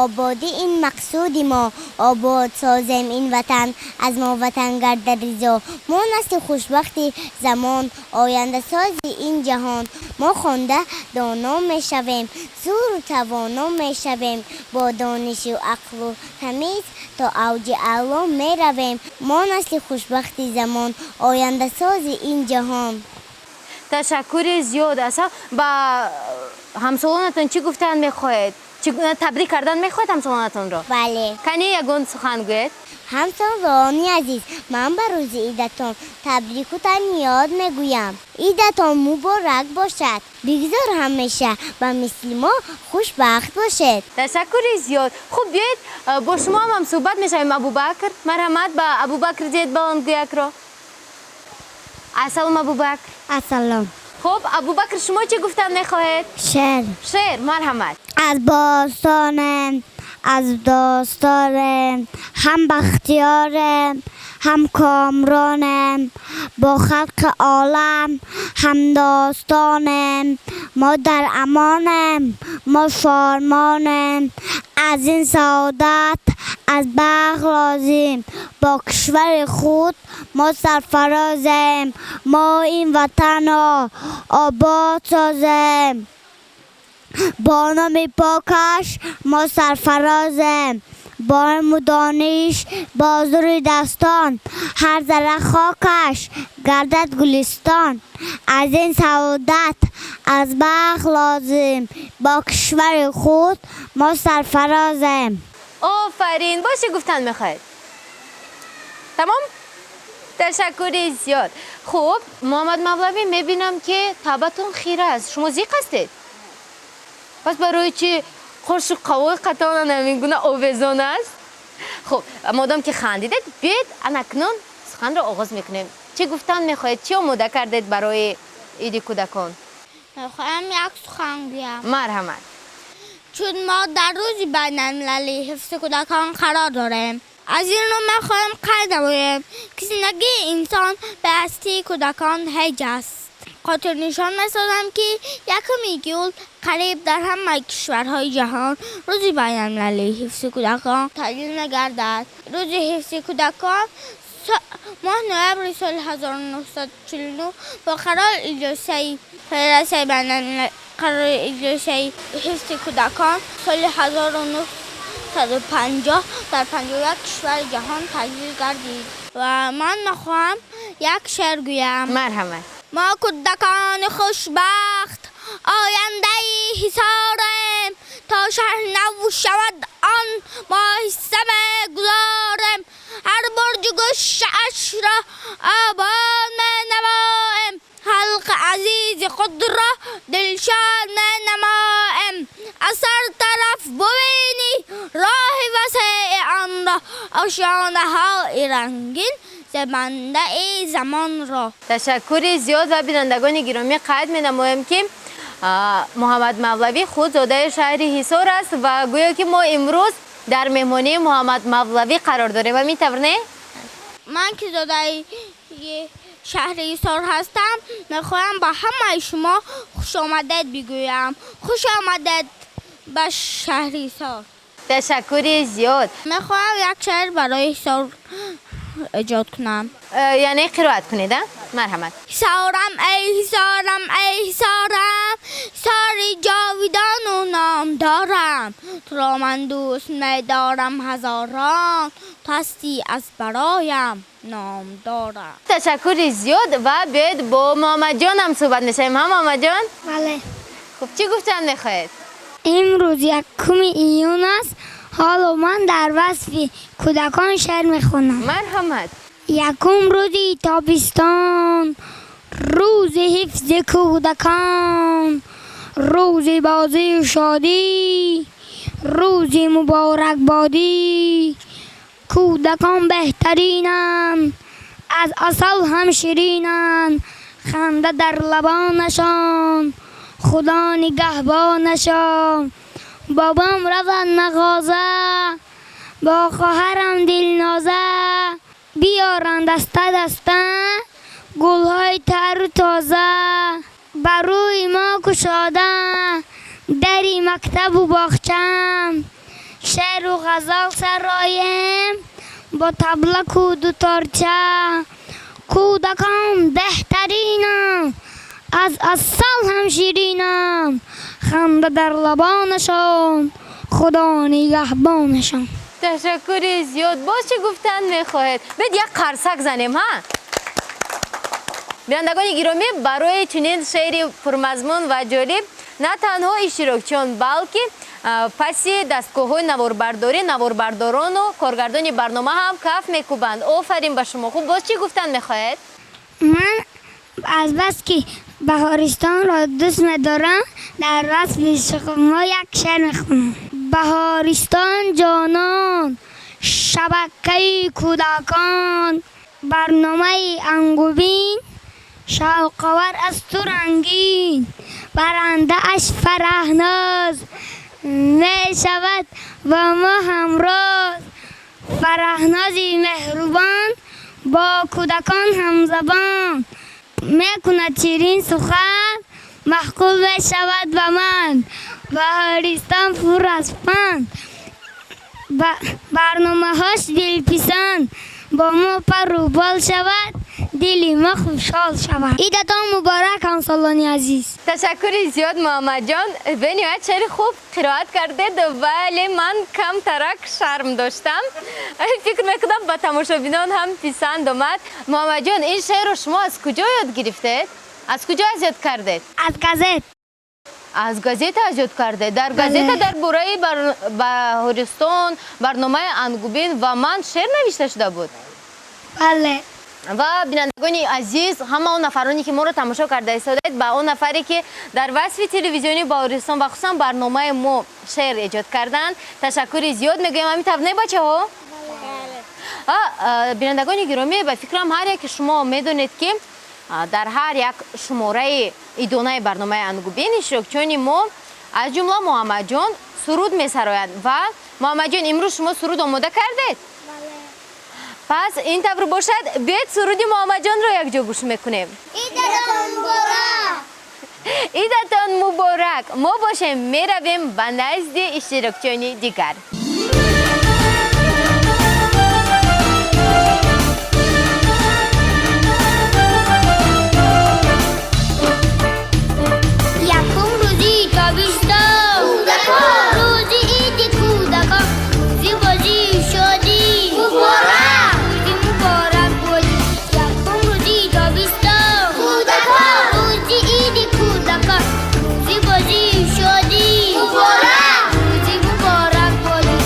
ободӣ ин мақсуди мо, обод созем ин ватан, аз мо ватан гарда ризо. мо насли хушбахти замон, ояндасози ин ҷаҳон. мо хонда доно мешавем, зуру тавоно мешавем, бо донишу ақлу тамиз то авҷи аъло меравем. мо насли хушбахти замон, ояндасози ин ҷаҳон. ташаккури зиёд асал. ба ҳамсолонатон чӣ гуфтан мехоҳед? табрик кардан мехоҳед ҳамсолонатонро? бале. кане ягон сухан гӯед? ҳамсолони азиз, ман ба рӯзи идатон табрику таҳниёт мегӯям. идатон муборак бошад. бигзор ҳамеша ба мисли мо хушбахт бошед. ташаккури зиёд. хуб, биёед бо шумо ҳам суҳбат мешавем. абубакр, марҳамат, ба абубакр диед баландгӯякро. ассалом абубакр. ассалом. хуб, абубакр, шумо чӣ гуфтан мехоҳед? шеър. шеър, марҳамат. از باستانم از داستانم هم بختیارم هم کامرانم با خلق عالم هم داستانم ما در امانم ما فرمانم از این سعادت از بخت راضیم با کشور خود ما سرفرازیم ما این وطن را آباد سازیم با نام پاکش ما سرفرازیم با مدانش بازور دستان هر ذره خاکش گردد گلستان از این سعادت از بخت لازم با کشور خود ما سرفرازیم. آفرین. باشه گفتن میخواید. تمام؟ تشکری زیاد. خوب، محمد مولوی میبینم که طبعتون خیره است. شما زیق هستید؟ پس برای چی خورشو قوای قطعا نمیگونه آویزان است؟ خب مادام که خندیدید بیاید اکنون سخن را آغاز میکنیم. چی گفتن میخواید؟ چی آماده کردید برای عید کودکان؟ میخوایم یک سخن بگم. مرحمت. چون ما در روز بین المللی حفظ کودکان قرار داریم، از این رو میخوایم قید نماییم که زندگی انسان به هستی کودکان هیچ است. خاطر نشان می‌سازم که یکم ایول قریب در همه کشورهای جهان روز بین المللی حفظ کودکان تعطیل نگردد. روز حفظ کودکان ماه نوامبر سال 1949 با قرار اجلاسه فدراسه بین المللی قرار اجلاسه حفظ کودکان سال 1950 در 51 کشور جهان تعطیل گردید و من می‌خواهم یک شعر گویم. مرحمت. ما کودکان خوشبخت آینده حصاریم تا شهر نو شود آن ما حصه گذاریم هر برج گوشه‌اش را آباد نماییم خلق عزیز خود را دلشاد نماییم از هر طرف ببینی راه وسیع آن را آشیانه‌های رنگین زمانده زمان را. تشکر زیاد و بینندگان گرامی قدر می‌نمایم که محمد مولوی خود زاده شهر حصار است و گویا که ما امروز در مهمانی محمد مولوی قرار داریم و می‌توانید من که زاده شهر حصار هستم میخواهم با همه شما خوش آمدید بگویم. خوش آمدید به شهر حصار. تشکر زیاد. میخواهم یک شعر برای حصار ایجاد کنم. یعنی قرائت کنید. مرحمت. حصارم ای حصارم ای حصارم، حصاری جاویدان و نام دارم. تو را من دوست می‌دارم هزاران، تو هستی از برایم نام دارم. تشکر زیاد و بیاید با محمد جان هم صحبت می‌شیم. محمد جان؟ بله. خب چی گفتن می‌خواید؟ امروز 1 ایون است. حالا من در وصف کودکان شعر میخونم. مرحمت. 1 روزی تابستان، روز حفظ کودکان، روز بازی و شادی، روز مبارک بادی. کودکان بهترینن، از عسل هم شیرینن، خنده در لبانشان، خدا نگهبانشان. بابام رفت مغازه، با خواهرم دلنازه، بیارن دسته دسته گلهای تر و تازه. بروی ما گشاده دری مکتب و باغچم، شعر و غزل سرایم با تبلک و دو تارچه. کودکان بهترینم، از عسل هم شیرینم، خنده در لبانشان، خدا نگهبانشان. تشکر زیاد. باز چه گفتن میخواهید؟ بید یک قرصک زنیم ها. بینندگان گرامی، برای چنین شعر پرمضمون و جالب نه تنها اشتراکچیان بلکه پسی دستگاه‌های نواربرداری، نواربرداران و کارگردان برنامه هم کف میکوبند. آفرین به شما. خوب باز چی گفتن میخواهید؟ من از بس که بهارستان را دوست می‌دارم در وصف شما یک شعر میخونم. بهارستان جانان، شبکه کودکان، برنامه انگوبین، شوق‌آور از تو رنگین. برنده اش فرهناز می شود و ما همراز. فرهنازی مهربان با کودکان همزبان، میکند شیرین سخن محبوب می شود به من. بهارستان پر از فن، برنامه هاش دل پسند، با ما پر و بال شود، دلی ما خوشحال شود. عیدتان مبارک همسالانی عزیز. تشکر زیاد محمد جان. به نهایت شعر خوب قرائت کردید ولی من کم ترک شرم داشتم. فکر میکنم با تماشابینان هم پسند آمد. محمد جان این شعر رو شما از کجا یاد گرفتید؟ از کجا یاد کردید؟ از گازت. از گازت یاد کرده. در گازت در برای بهارستان، برنامه انگوبین و من شعر نوشته شده بود. بله. و بینندگان عزیز، همه اون نفرانی که ما رو تماشا کرده ایستادید، با اون نفری که در وصف تلویزیونی بهارستان و خصوصا برنامه ما شعر ایجاد کردن تشکر زیاد میگویم. همین تبنه بچه ها؟ بله. بینندگان گرامی، به فکرم هر یک شما میدونید که در هر یک شماره ایدانه برنامه انگوبین اشتراکچیان ما از جمله محمد جان سرود میسرایند و محمد جان امروز شما سرود آماده کردید؟ پس این طور باشد بیاید سرود محمد جان رو یک جا گوش میکنیم. عیدتان مبارک. عیدتان مبارک. ما باشیم میرویم به نزد اشتراکچیان دیگر. روزی مبارک باد.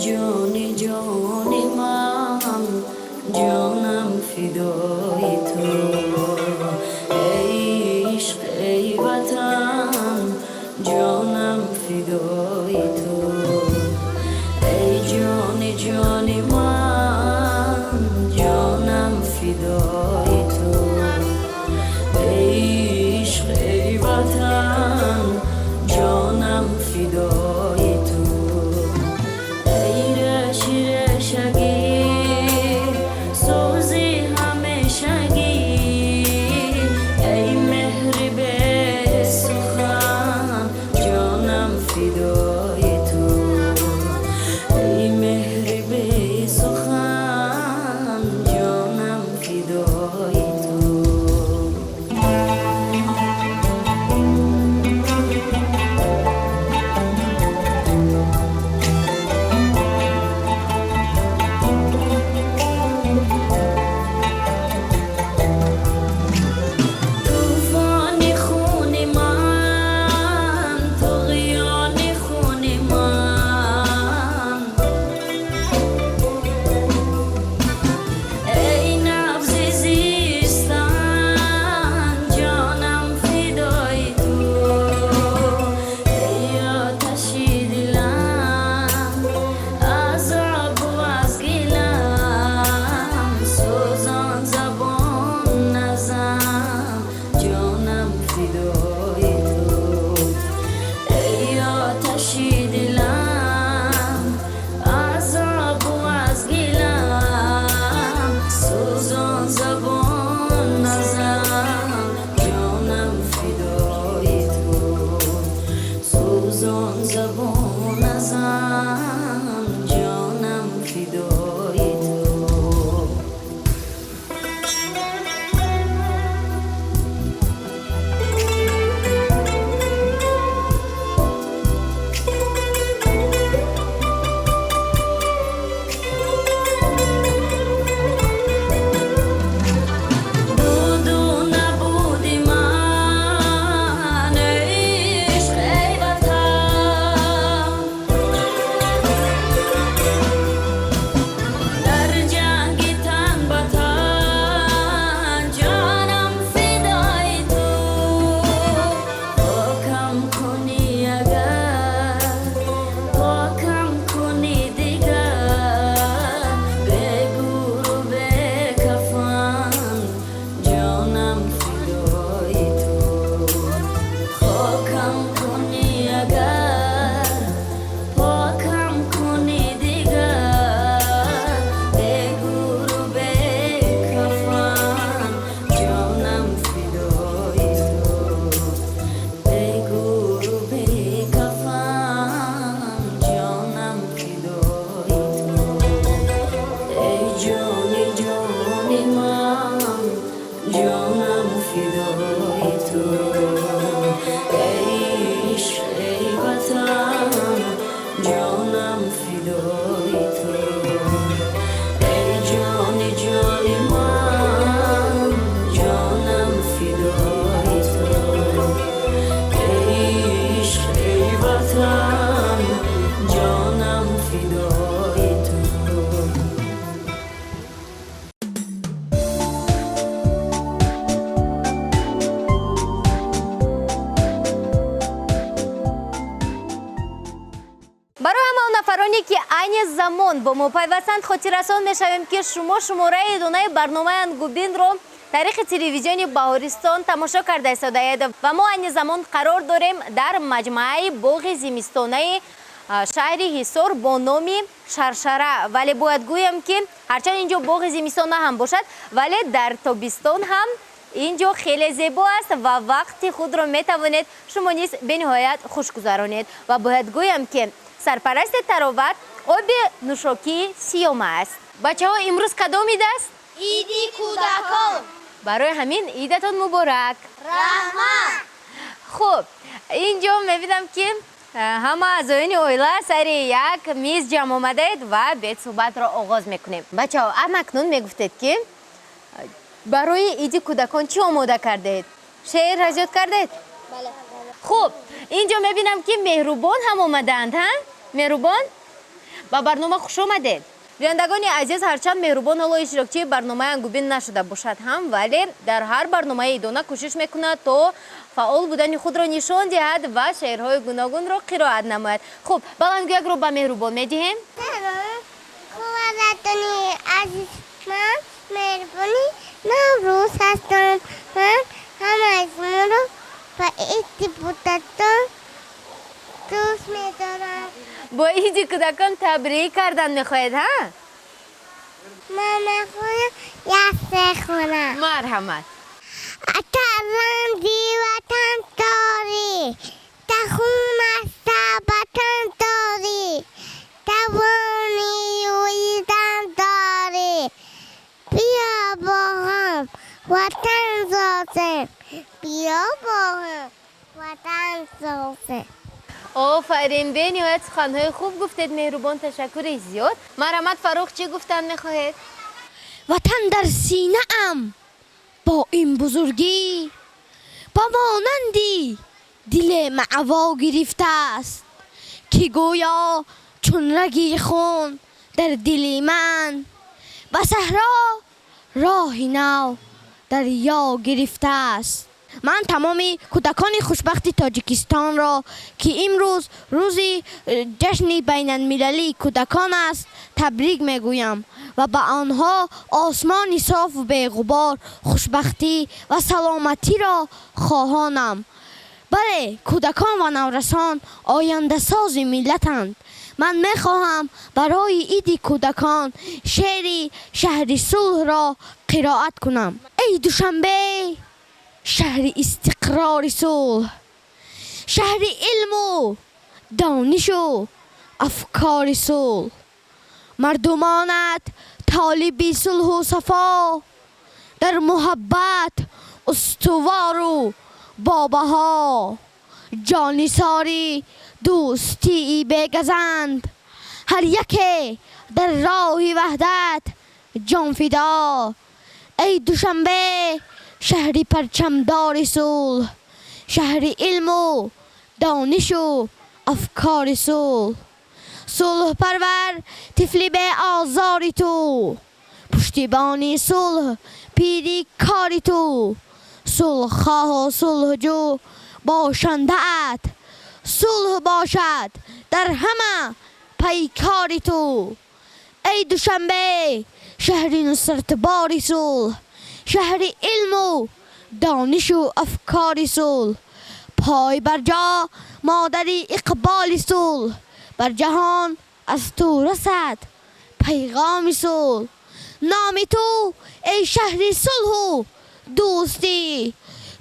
جان جان من جانم فدای تو ای عشق ای وطن جانم فدای تو ای جان جان من جانم فدای تو ای عشق ای وطن جانم فدای تو ای رشی رشگی سوزی همیشگی ای مهر به سخن جانم فدای تو ای مهر به سخن جانم فدای تو طوفان خون من طغیان خون من ای نبض زیستن جانم فدای تو ای آتشی دلم از آب و از گلم سوزان زبان نزن جانم فدای تو ای آتشی دلم از آب و از گلم سوزان زبان نزن جانم فدای تو سوزان زبان نزن جانم فدای تو بود و نبودی من ای عشق ای وطن در جنگ تن به تن جانم فدای تو پاکم کنی اگر پاکم کنی دیگر به گور و به کفن جانم فدای تو خاکم کنی اگر پاکم کنی دیگر به گور و به کفن جانم فدای تو به گور و به کفن جانم فدای تو ای جان جان من جانم فدای تو ای عشق ای وطن جانم فدای تو ای جان جان من جانم فدای تو ای عشق ای وطن جانم فدای تو برای همه نفرانی که عین زمان با ما پیوستند خاطررسان میشویم که شما شماره دونه برنامه انگوبین رو طریق تلویزیون بهارستان تماشا کرده ایستادید و ما عین زمان قرار داریم در مجموعه باغ زمستانه شهر حصار با نام شرشره. ولی باید گویم که هرچند اینجا باغ زمستانه هم باشد ولی در تابستان هم اینجا خیلی زیبا است و وقت خود را میتوانید شما نیز به نهایت خوش گذرانید و باید گویم که سرپرست تراوت آب نوشاکی سیام است. بچه ها امروز کدام عید است؟ ایدی کودکان برای همین عیدتان مبارک. رحمت خب اینجا میبینم که همه اعضایان اویلا سر یک میز جمع آمدید و بیت صحبت را آغاز میکنیم. بچه ها اکنون میگفتید که برای عید کودکان چی آماده کردید؟ شعر هجات کردید؟ بله. خب اینجا میبینم که مهربان هم آمدند. ها؟ مهربان؟ با برنامه خوش آمدید. بینندگان عزیز، هرچند مهربان حالا اشتراکچی برنامه انگوبین نشده باشد هم، ولی در هر برنامه ایدانه کوشش میکند تا فعال بودن خود را نشان دهد و شعرهای گوناگون را قرائت نماید. خب بلندگو یک رو به مهربان میدهیم. خدادانی عزیز، من مهربانی نوروز هستم. من همه از ما رو با عید کودکان دوست میدارم. با عید کودکان تبریک کردن میخواهید ها؟ من میخوایم یسته خونم. مرحمت. اترندی وطن داری، تخون است وطن داری، توانی ویدن داری. بیا با هم وطن سازیم، بیا با هم وطن سازیم. آفرین، به نهایت سخنهای خوب گفتید. مهربان، تشکر زیاد. مرحمت. فاروق چی گفتن میخواهید؟ وطن در سینه ام با این بزرگی، با مانندی دل معوا گرفته است که گویا چون رگی خون در دل من و صحرا راهی نو دریا گرفته است. من تمام کودکان خوشبخت تاجیکستان را که امروز روزی جشن بین المللی کودکان است تبریک میگویم و به آنها آسمان صاف و بی غبار، خوشبختی و سلامتی را خواهانم. بله، کودکان و نورسان آینده ساز ملتند. من میخواهم برای عید کودکان شعر شهر صلح را قرائت کنم. ای دوشنبه شهر استقرار صلح، شهر علم و دانش و افکار صلح، مردمانت طالب صلح و صفا، در محبت استوار و بابها، جانثاری دوستی بگزند، هر یکی در راه وحدت جان فدا. ای دوشنبه شهر پرچمدار صلح، شهر علم و دانش و افکار صلح، صلح پرور طفل به آزار تو، پشتیبانی صلح پیری کاری تو، صلح خواه و صلح جو باشنده ات، صلح باشد در همه پیکاری تو. ای دوشنبه شهر نصرت باری صلح، شهر علم و دانش و افکار صلح، پای بر جا مادری اقبال صلح، بر جهان از تو رسد پیغام صلح. نام تو ای شهر صلح و دوستی،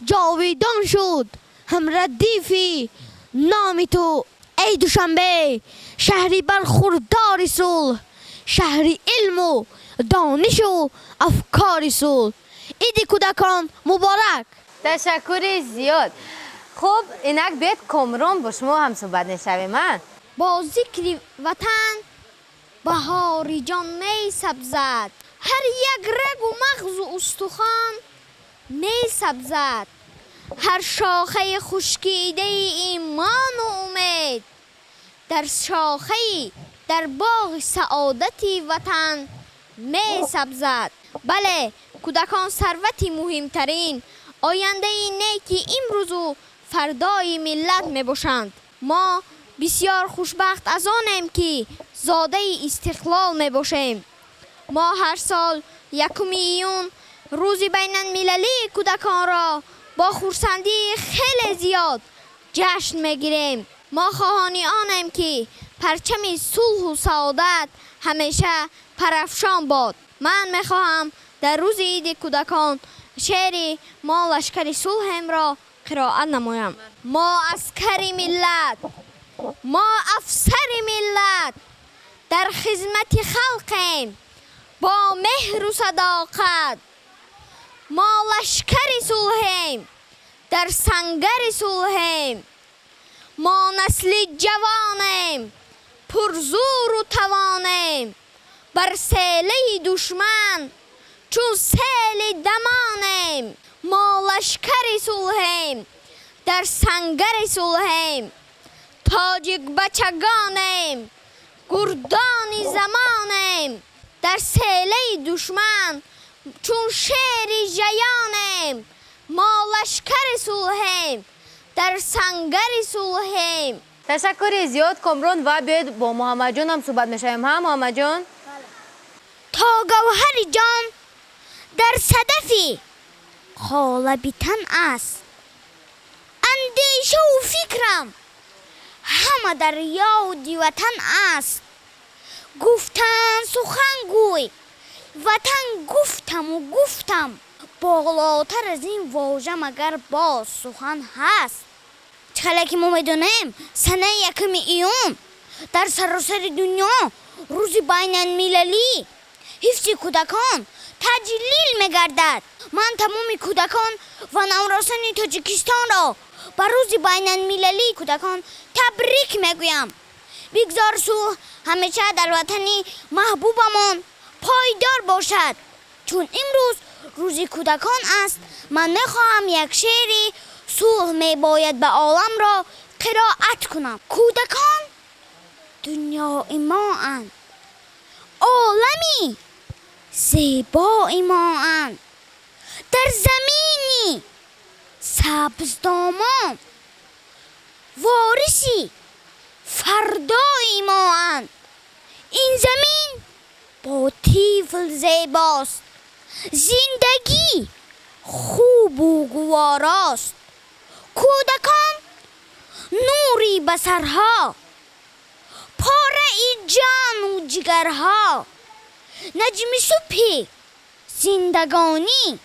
جاویدان شد هم ردیفی نام تو. ای دوشنبه شهری برخوردار صلح، شهر علم و دانش و افکار صلح. عید کودکان مبارک. تشکر زیاد. خب اینک بیت کامران با شما هم صحبت نشویم. با ذکر وطن بهاری جان می سبزد، هر یک رگ و مغز و استخوان می سبزد، هر شاخه خشکیده ایمان و امید در شاخه در باغ سعادتی وطن می سبزد. بله، کودکان ثروتی مهمترین آینده نیکی امروز و فردای ملت می باشند. ما بسیار خوشبخت از آنیم که زاده استقلال می باشیم. ما هر سال 1 ایون روز بین المللی کودکان را با خرسندی خیلی زیاد جشن می گیریم. ما خواهانی آنیم که پرچم صلح و سعادت همیشه پرافشان باد. من می خواهم در روز عید کودکان شعر ما لشکر صلحیم را قرائت نمایم. ما عسکر ملت، ما افسر ملت، در خدمت خلقیم با مهر و صداقت. ما لشکر صلحیم، در سنگر صلحیم، ما نسل جوانیم، پرزور و توانیم، بر سیله دشمن چون سیل دمانیم. ما لشکر صلحیم، در سنگر صلحیم، تاجیک بچگانیم، گردان جانی زمانیم در سیله دشمن چون شیر جیانیم ما لشکر صلحیم در سنگر صلحیم. تشکر زیاد کامران و بیاید با محمد جان هم صحبت میشیم. هم محمد جان تا گوهر جان در صدفی خالبیتن است، اندیشه و فکرم همه در یاد وطن است. گفتن سخن گوی وطن گفتم و گفتم، بالاتر از این واژه مگر باز سخن هست. چقدر که ما میدونیم سنه 1 ایون در سراسر دنیا روز بین المللی حفظ کودکان تجلیل میگردد. من تمام کودکان و نوراسان تاجیکستان را بر روز بین المللی کودکان تبریک میگویم. بگذار صلح همیشه در وطن محبوبمان پایدار باشد. چون امروز روز کودکان است، من میخواهم یک شعری صلح میباید به عالم را قرائت کنم. کودکان دنیای ما اند، عالمی زیبای ما اند، در زمینی سبزدامان وارثی فردای ما اند. این زمین با طفل زیباست، زندگی خوب و گواراست. کودکان نوری بسرها، پاره جان و جگرها، نجم صبح زندگانی،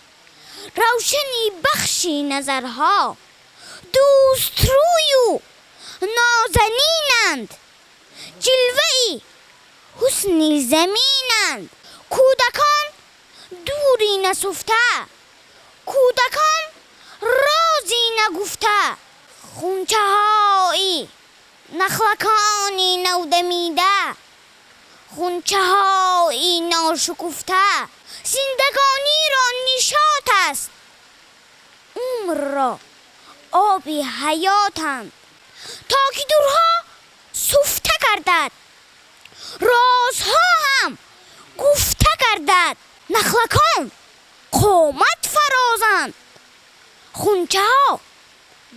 روشنی بخشی نظرها. دوست روی و نازنینند، جلوه‌ای حسن زمینند. کودکان دوری نسفته، کودکان رازی نگفته. خونچه های نخلکانی نودمیده، خونچه های ناشکفته. زندگانی را نشاط است، عمر را آب حیاتند. تا که دورها سفته گردد، رازها هم گفته گردد. نخلکان قامت فرازند، خونچه ها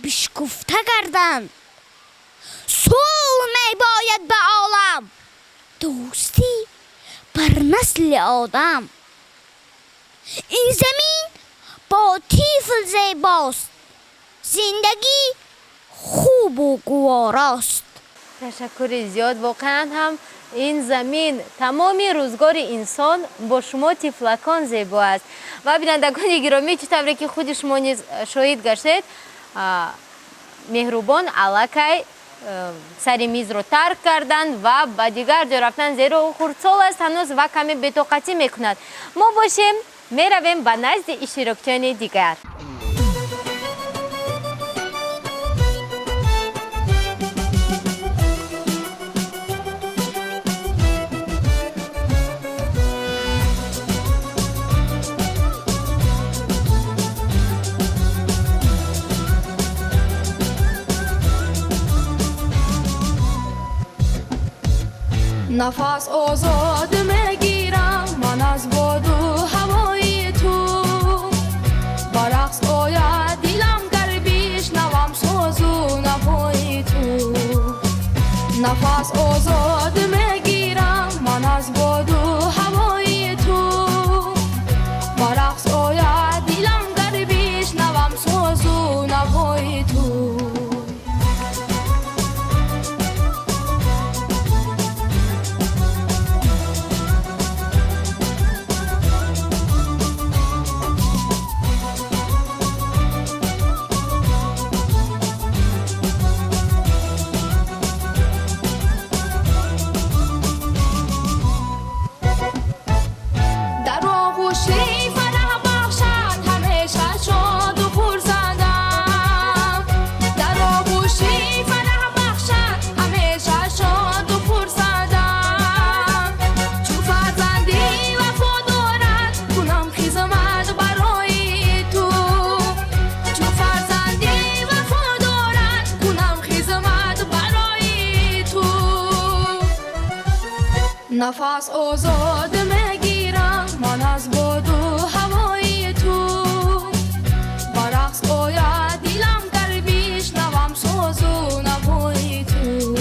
بشکفته گردند. صلح می باید به عالم، دوستی بر نسل آدم. این زمین با طفل زیباست، زندگی خوب و گواراست. تشکر زیاد. واقعا هم این زمین تمامی روزگار انسان با شما طفلکان زیبا است. و بینندگان گرامی، چطوری که خود شما نیز شاهد گشتید، مهربان الکی سری میز رو ترک کردن و با دیگر جا رفتن، زیرا خردسال است هنوز و کمی بی‌طاقتی میکند. ما باشیم میرویم به نزد اشتراکچیان دیگر. نفس آزاد میگیرم من از باد و هوای تو، برقص آید دلم گر بشنوم ساز و نوای تو. نفس آزاد میگیرم من از باد و هوای تو، برقص آید دلم گر بشنوم ساز و نوای تو. نفس آزاد میگیرم من از باد و هوای تو برقص آید دلم گر بشنوم ساز و نوای تو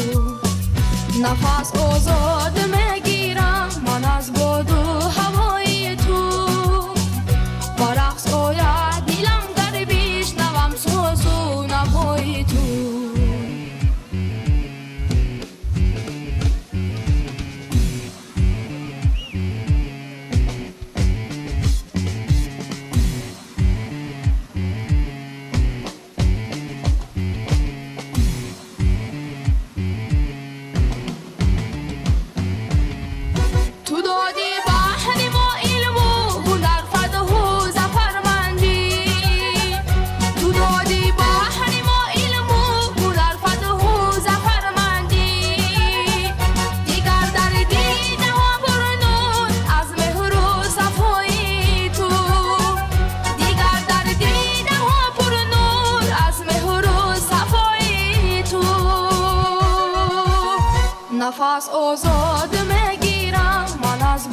نفس آزاد میگیرم من از باد و هوای تو برقص آید دلم گر بشنوم ساز و نوای تو نفس آزاد میگیرم من از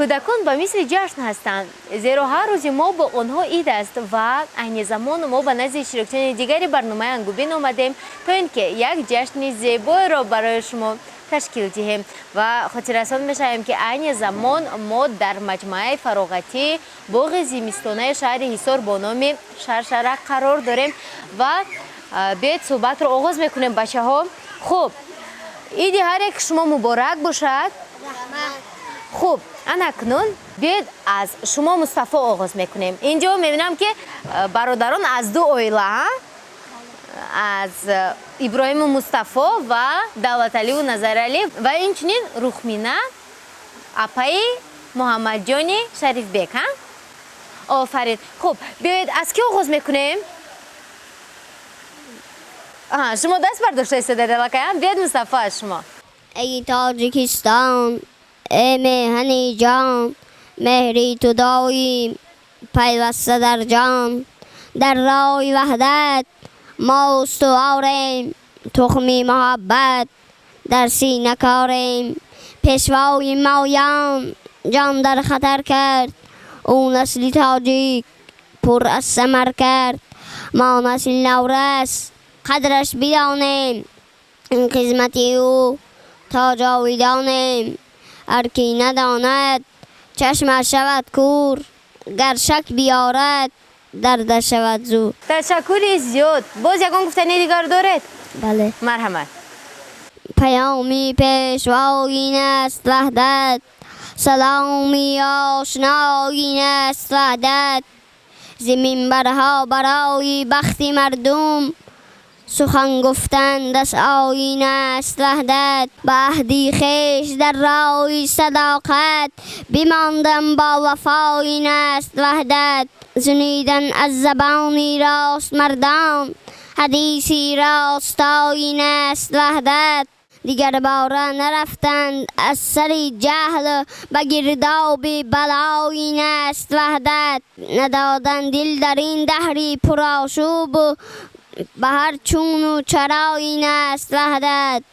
کودکان به مثل جشن هستند، زیرا هر روز ما با آنها عید است و عین زمان ما به نزد شرکت‌های دیگری برنامه انگوبین آمدیم تا اینکه یک جشن زیبا را برای شما تشکیل دهیم و خاطررسان می‌شویم که عین زمان ما در مجمع فراغتی باغ زمستانه شهر حصار با نام شرشره قرار داریم و بیاید صحبت رو آغاز میکنیم بچه‌ها. خب عید هر یک شما مبارک باشد. خوب اکنون بیاید از شما مصطفی آغاز میکنیم. اینجا میبینم که برادران از دو عائله، از ابراهیم و مصطفی و دولت علی و نظر علی و اینچنین رخمینه اپای محمد جان شریف بیک. آفرین. خب بیاید از کی آغاز میکنیم؟ شما دست برداشته ایستاده دلکایم. بیاید مصطفی از شما. ای تاجیکستان، ای مهنی جان، مهری تو داییم پیوسته در جان، در راه وحدت ما استواریم، تخمی محبت در سینه کاریم، پیشوای مایان جان در خطر کرد، او نسل تاجیک پر از ثمر کرد، ما نسل نورس قدرش بدانیم، این خدمتی او تا جاویدانیم، هر کی نداند چشمش شود کور، گر شک بیارد درد شود زور. تشکری زیاد. باز یکان گفتنی دیگر دارد؟ بله. مرحمت. پیامی پیشوا این است وحدت، سلامی آشنا این است وحدت، زمین برها برای بخت مردم، سخن گفتن دست آیین است وحدت، به عهدی خویش در راه صداقت، بماندم با وفا این است وحدت، شنیدن از زبانی راست مردان، حدیثی راست آیین است وحدت، دیگر باره نرفتند از سر جهل، به گرداب بلا این است وحدت، ندادن دل در این دهری پرآشوب، به هر چون و چرا این است وحدت،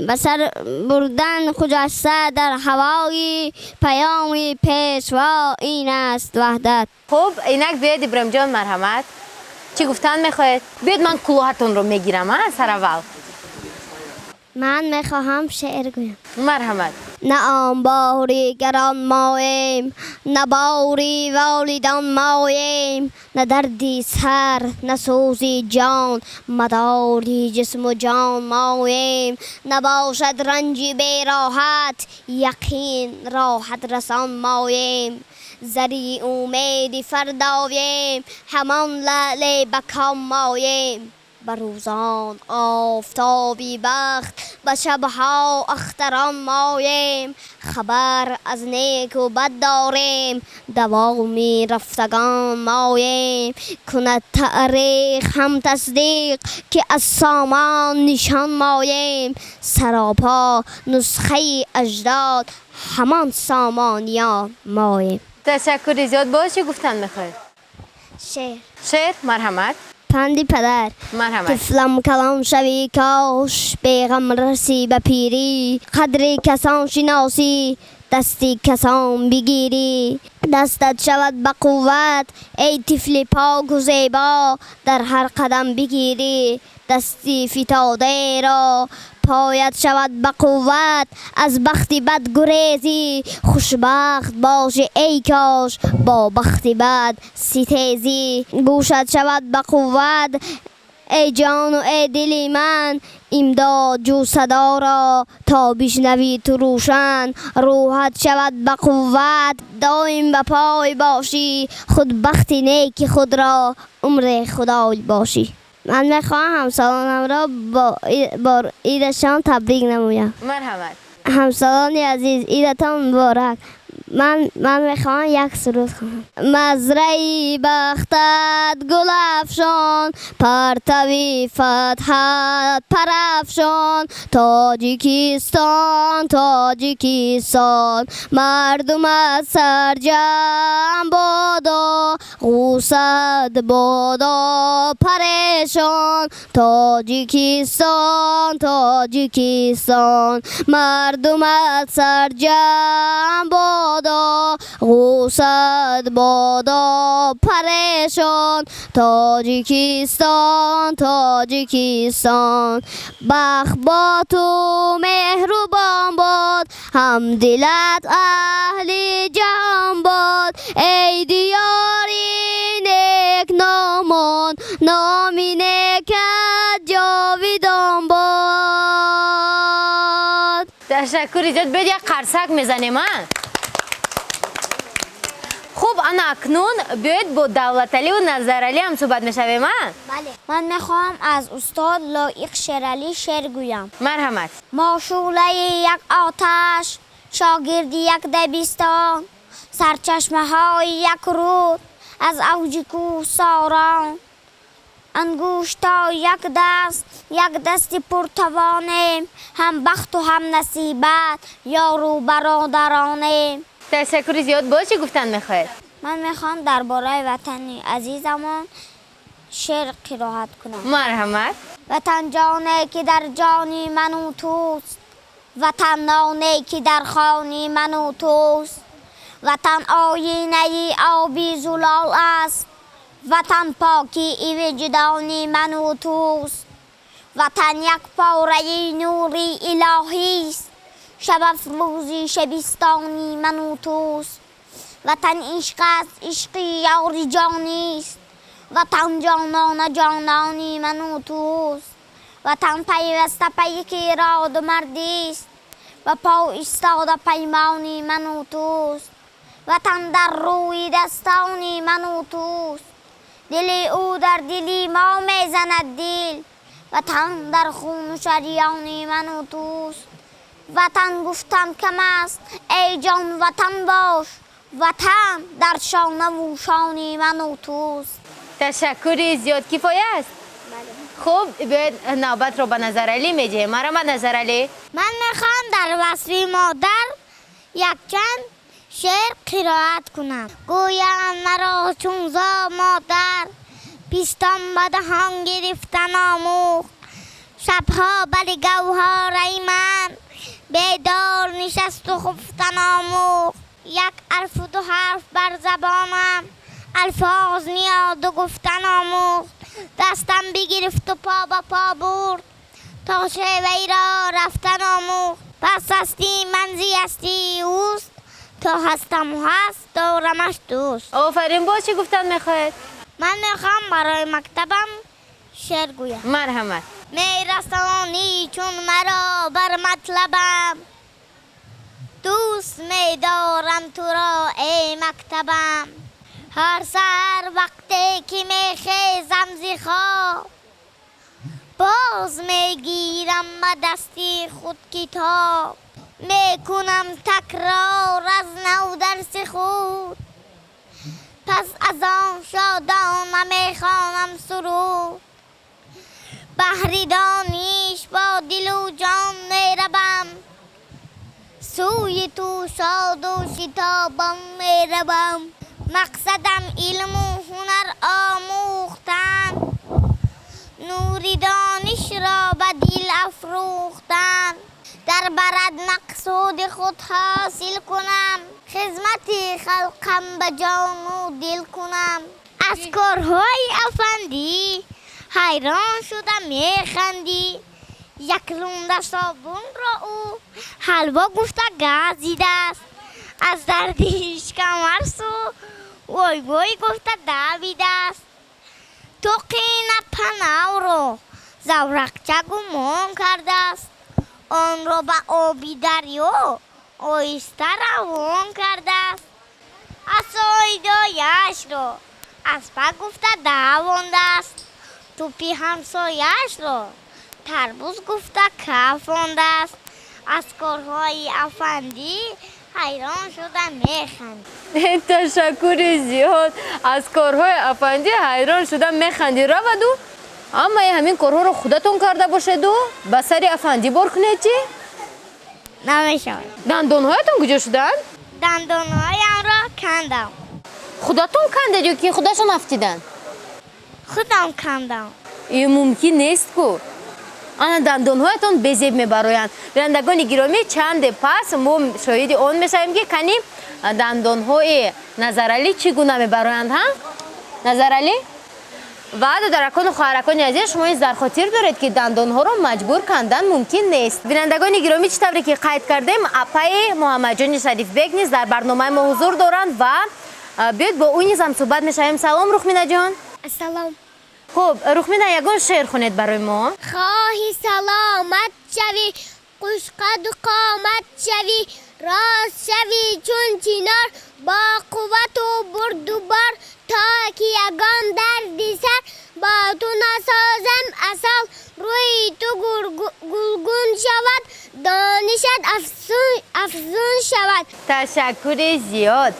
به سر بردن خجسته در هوای، پیام پیشوا این است وحدت. خب اینک بیاید ابراهیم جان مرحمت. چی گفتن میخواید؟ بیاید من کلوهتون رو میگیرم سر اول. من میخواهم شعر گویم. مرحمت. نه آنباری گران ماییم، نه باری والدان ماییم، نه دردی سر نه سوزی جان، مداری جسم و جان ماییم، نباشد رنجی بی راحت، یقین راحت رسان ماییم، زری امیدی فرداویم، همان لعل بکام ماییم، به روزان آفتابی بخت، به شبها اختران ماییم، خبر از نیک و بد داریم، دوامی رفتگان ماییم، کند تاریخ هم تصدیق که از سامان نشان ماییم، سراپا نسخه اجداد همان سامانیان ماییم. تشکر زیاد. باشه گفتن میخواید؟ شعر. مرحمت. پندی پدر مرحمت. طفلم کلان شوی کاش، بیغم رسی به پیری، قدر کسان شناسی دستی کسان بگیری، دستت شود به قوت ای طفل پاک و زیبا، در هر قدم بگیری دستی فتاده را، پایت شود به قوت از بخت بد گریزی، خوشبخت باشی ای کاش با بخت بد ستیزی، گوشت شود به قوت ای جان و ای دلی من، امداد جو صدا را تا بشنوی تو روشن، روحت شود به قوت دایم به پای باشی، خود بخت نیک خود را عمر خدای باشی. من میخواهم همسالانم را با عیدشان تبریک نمویم. مرحمت. همسالان عزیز عیدتان مبارک. من میخوام یک سرود کنم. مزرعه بختت گل افشان، پرتوی فتحت پرافشان، تاجیکستان تاجیکستان، مردمت سرجم بادا، غوصت بادا پریشان، تاجیکستان تاجیکستان، مردمت سرجم بادا، بادا غوست بادا پریشان تاجیکستان تاجیکستان بخت با تو مهربان باد هم دلت اهل جهان باد ای دیاری نیک نامان نامی نکت جاویدان باد. تشکر زیاد. بیاید یک قرصک میزنیم. خوب انا اکنون بیاید با دولتعلی و نظرعلی هم صحبت میشویم. بله. من میخوام از استاد لایق شیرعلی شعر گویم. مرحمت. ما شعله یک آتش شاگردی یک دبستان سرچشمه های یک رود از اوج کوهساران انگوشتا یک دست پرتوانیم هم بخت و هم نصیبت یارو برادرانیم. تشکر زیاد. با چی گفتن میخواید؟ من میخوام درباره وطن عزیزمون شعر قرائت کنم. مرحمت. وطن جانی که در جانی من و توست وطن نانی که در خانی من و توست وطن آینه آبی زلال است وطن پاکی وجدانی من و توست وطن یک پاره نوری الهی است شب افروزی شبستانی من و توست وطن عشق است عشقی یاری جانی است وطن جانان جانانی من و توست وطن پیوسته پیک راد مردی است و پا ایستاده پیمانی من و توست وطن در روی دستانی من و توست دل او در دلی ما میزند دل وطن در خون و شریانی من و توست وطن گفتم کم است ای جان وطن باش وطن در شانه و شانی من و توست. تشکر زیاد. کفایه است؟ خوب بیاید نوبت رو به نظرعلی میدیم. مرحمت نظرعلی. من میخوام در وصف مادر یک چند شعر قرائت کنم. گویم مرا چون زا مادر پیستم به دهان گرفتن آموخت شبها بر گوهر من بیدار نشست و خفتن آموخت یک حرف و دو حرف بر زبانم الفاظ میاد و گفتن آموخت دستم بگرفت و پا به پا برد تا شیوهی را رفتن آموخت پس هستی منزی هستی اوست تا هستم و هست دارمش دوست. آفرین. با چی گفتن میخواید؟ من میخوام برای مکتبم شعر گویم. مرحمت. میرسانی چون مرا بر مطلبم دوست میدارم تو را ای مکتبم هر سر وقتی که میخیزم ز خواب باز میگیرم به دستی خود کتاب میکنم تکرار از نو درس خود پس از آن شادانه میخوانم سرود بحر دانش با دل و جان میروم سوی تو شاد و شتابم میروم مقصدم علم و هنر آموختن نور دانش را به دل افروختن در برد مقصود خود حاصل کنم خدمت خلقم به جان و دل کنم از کارهای افندی حیران شدم میخندی یک لنده صابون را او حلوا گفته گزیده است از دردش کمر سو وای وای گفته دویده است تو قین پناه رو زورقچه گمان کرده است آن را به آبی دریا آیسته روان کرده است عصای دایش را از پا گفته دوانده است توپی همسایش را تربوز گفته کفانده است از کارهای افندی حیران شده میخند. تشکر زیاد. از کارهای افندی حیران شده میخندی. رودو اما همین کارها رو خودتون کرده باشد و به سر افندی بار کنید چی؟ نمیشود. دندانهایتون کجا شدن؟ دندانهایم را کندم. خودتون کندید یا که خودشون افتیدن؟ خودم کندم. این ممکن نیست کو. آن دندانهایتان بزیب میبرویند. بینندگان گرامی چند پس ما شاهد آن میشویم که کنیم دندانهای نظرعلی چگونه میبرویند ها؟ نظرعلی؟ و دادرکان و خواهرکان عزیز شما این خاطر دارید که دندانها را مجبور کندن ممکن نیست. بینندگان گرامی چه طوری که قید کردیم اپای محمد جان شریف بیگ نیز در برنامه ما حضور دارند و بیاید با اون نیز هم صحبت میشویم. سلام رخمینه جان. سلام. خب رخمینه یگان شعر خونید برای ما. خواهی سلامت شوی قشقد و قامت شوی راست شوی چون چینار با قوت و برد و بار تا که یگان دردی سر با تو نسازم اصل روی تو گلگون شود دانشت افزون شود. تشکر زیاد.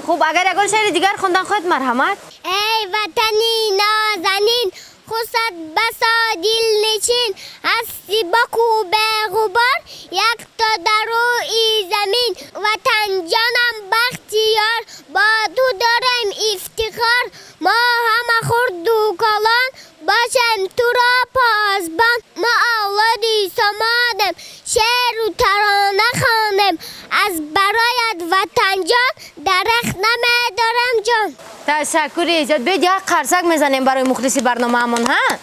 خب اگر یگان شعر دیگر خوندن خواهد مرحمت. ای وطنی نازنین خودت بسا دل نشین هستی باکو به غبار یک تا در روی زمین وطن جانم بختیار با تو دارم افتخار ما همه خرد و کلان باشم تو را پاسبان ما اولادی سمادم شعر و ترانه خواندم از برایت وطن جان درخت نمیدارم جان. تشکر زیاد. بیاید یک قرصک میزنیم برای مخلصی برنامه همون ها.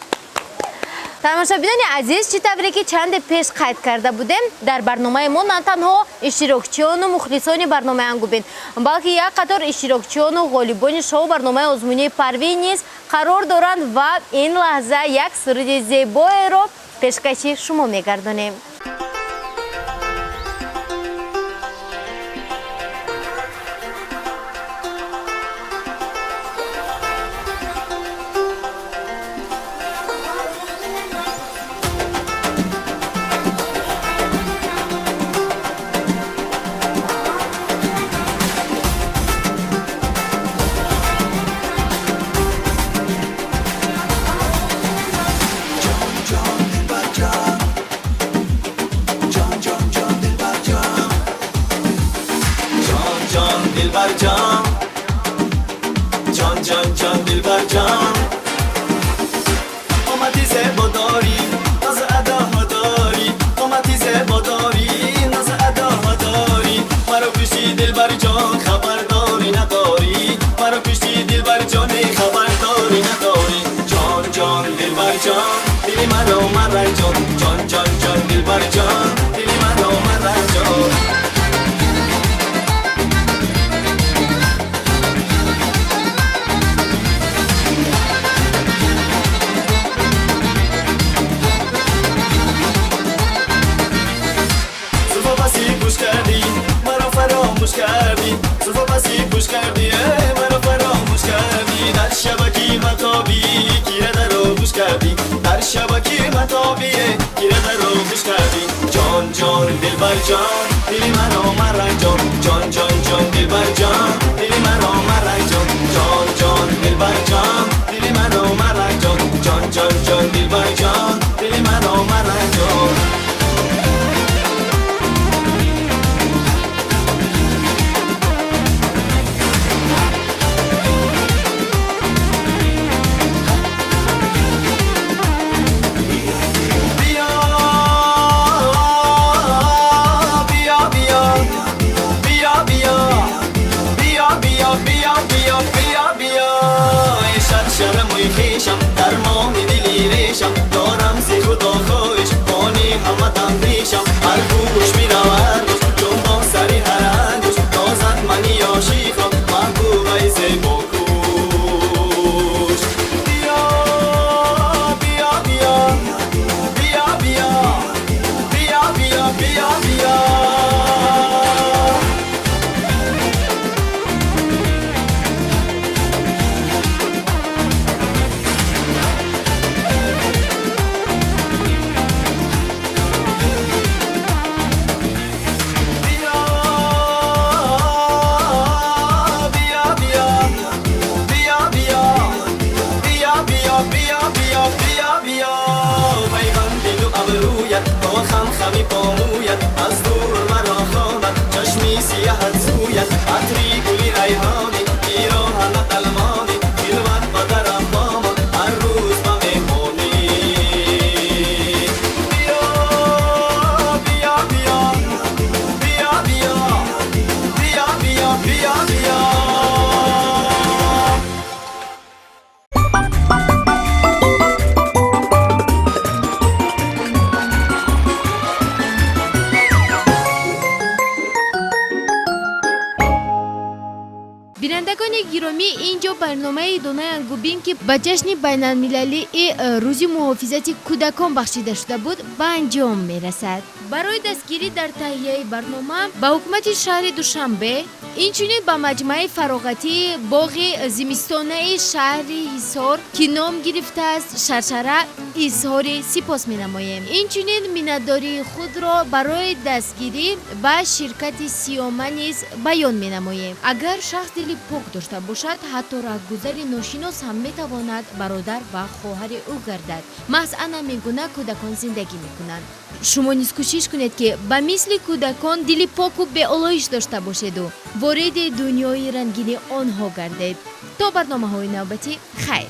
تماشاچیان عزیز چه طوری که چند پیش قید کرده بودیم در برنامه ما نه تنها اشتراکچیان و مخلصان برنامه انگوبین بلکه یک قطار اشتراکچیان و غالبان شو برنامه آزمونی پروین نیز قرار دارند و این لحظه یک سرود زیبایی را پیشکشی شما میگردانیم. جان دلبر جان اومدی زیبا داری ناز اداها داری اومدی زیبا داری ناز اداها داری مرا کشتی دلبر جان خبرداری نداری مرا کشتی دلبر جان خبرداری نداری جان جان دلبر جان دلی منو مرد جان جان جان جان دلبر جان دلی منو مرد جان کردی زلفا بسی پوش کردی منو فراموش کردی در شبکی مطابی گیره در رو گوش کردی در شبکی مطابی گیره در رو گوش کردی جان جان دلبر جان دلی منو مرد جان جان جان جان دلبر جان دلی منو مرد جان جان جان دلبر جان دلی منو مرد جان جان جان جان دلبر جان دلی منو مرد جان درمان دلی ریشم دارم زی خدا خوش بانی همتم ریشم هر گوش می روندش چون با سری هر انگوش دازد منی عاشقم محبوبه زیبا کوش بیا بیا بیا بیا بیا بیا بیا بیا بیا خمی پامویت از دور مرا خواند چشمی سیاحت سویت عطری گلی ریحانی پیراهنت المانی خلوت بدرم با من هر روز با مهمانی гироми, инҷо барномаи Донаи Ангубин ки ба ҷашни байналмилалии рӯзи муҳофизати кӯдакон бахшида шуда буд ба анҷом мерасад. Барои дастгирӣ дар таҳияи барнома ба ҳукумати шаҳри Душанбе, инчунин ба маҷмаи фароғатии боғи зимистонаи шаҳри Ҳисор ки ном гирифтааст Шаршара, изҳори сипос менамоем. Инчунин миннатдории худро барои дастгирӣ ба ширкати Сиёма низ баён менамоем. Агар шахс дили пок дошта бошад, ҳатто раҳгузари ношинос ҳам метавонад бародар ва хоҳари ӯ гардад. маҳз ана мегуна кӯдакон зиндагӣ мекунанд. шумо низ кӯшиш кунед ки ба мисли кӯдакон дили поку беолоиш дошта бошеду вориди дунёи рангини онҳо гардед. то барномаҳои навбатӣ хайр.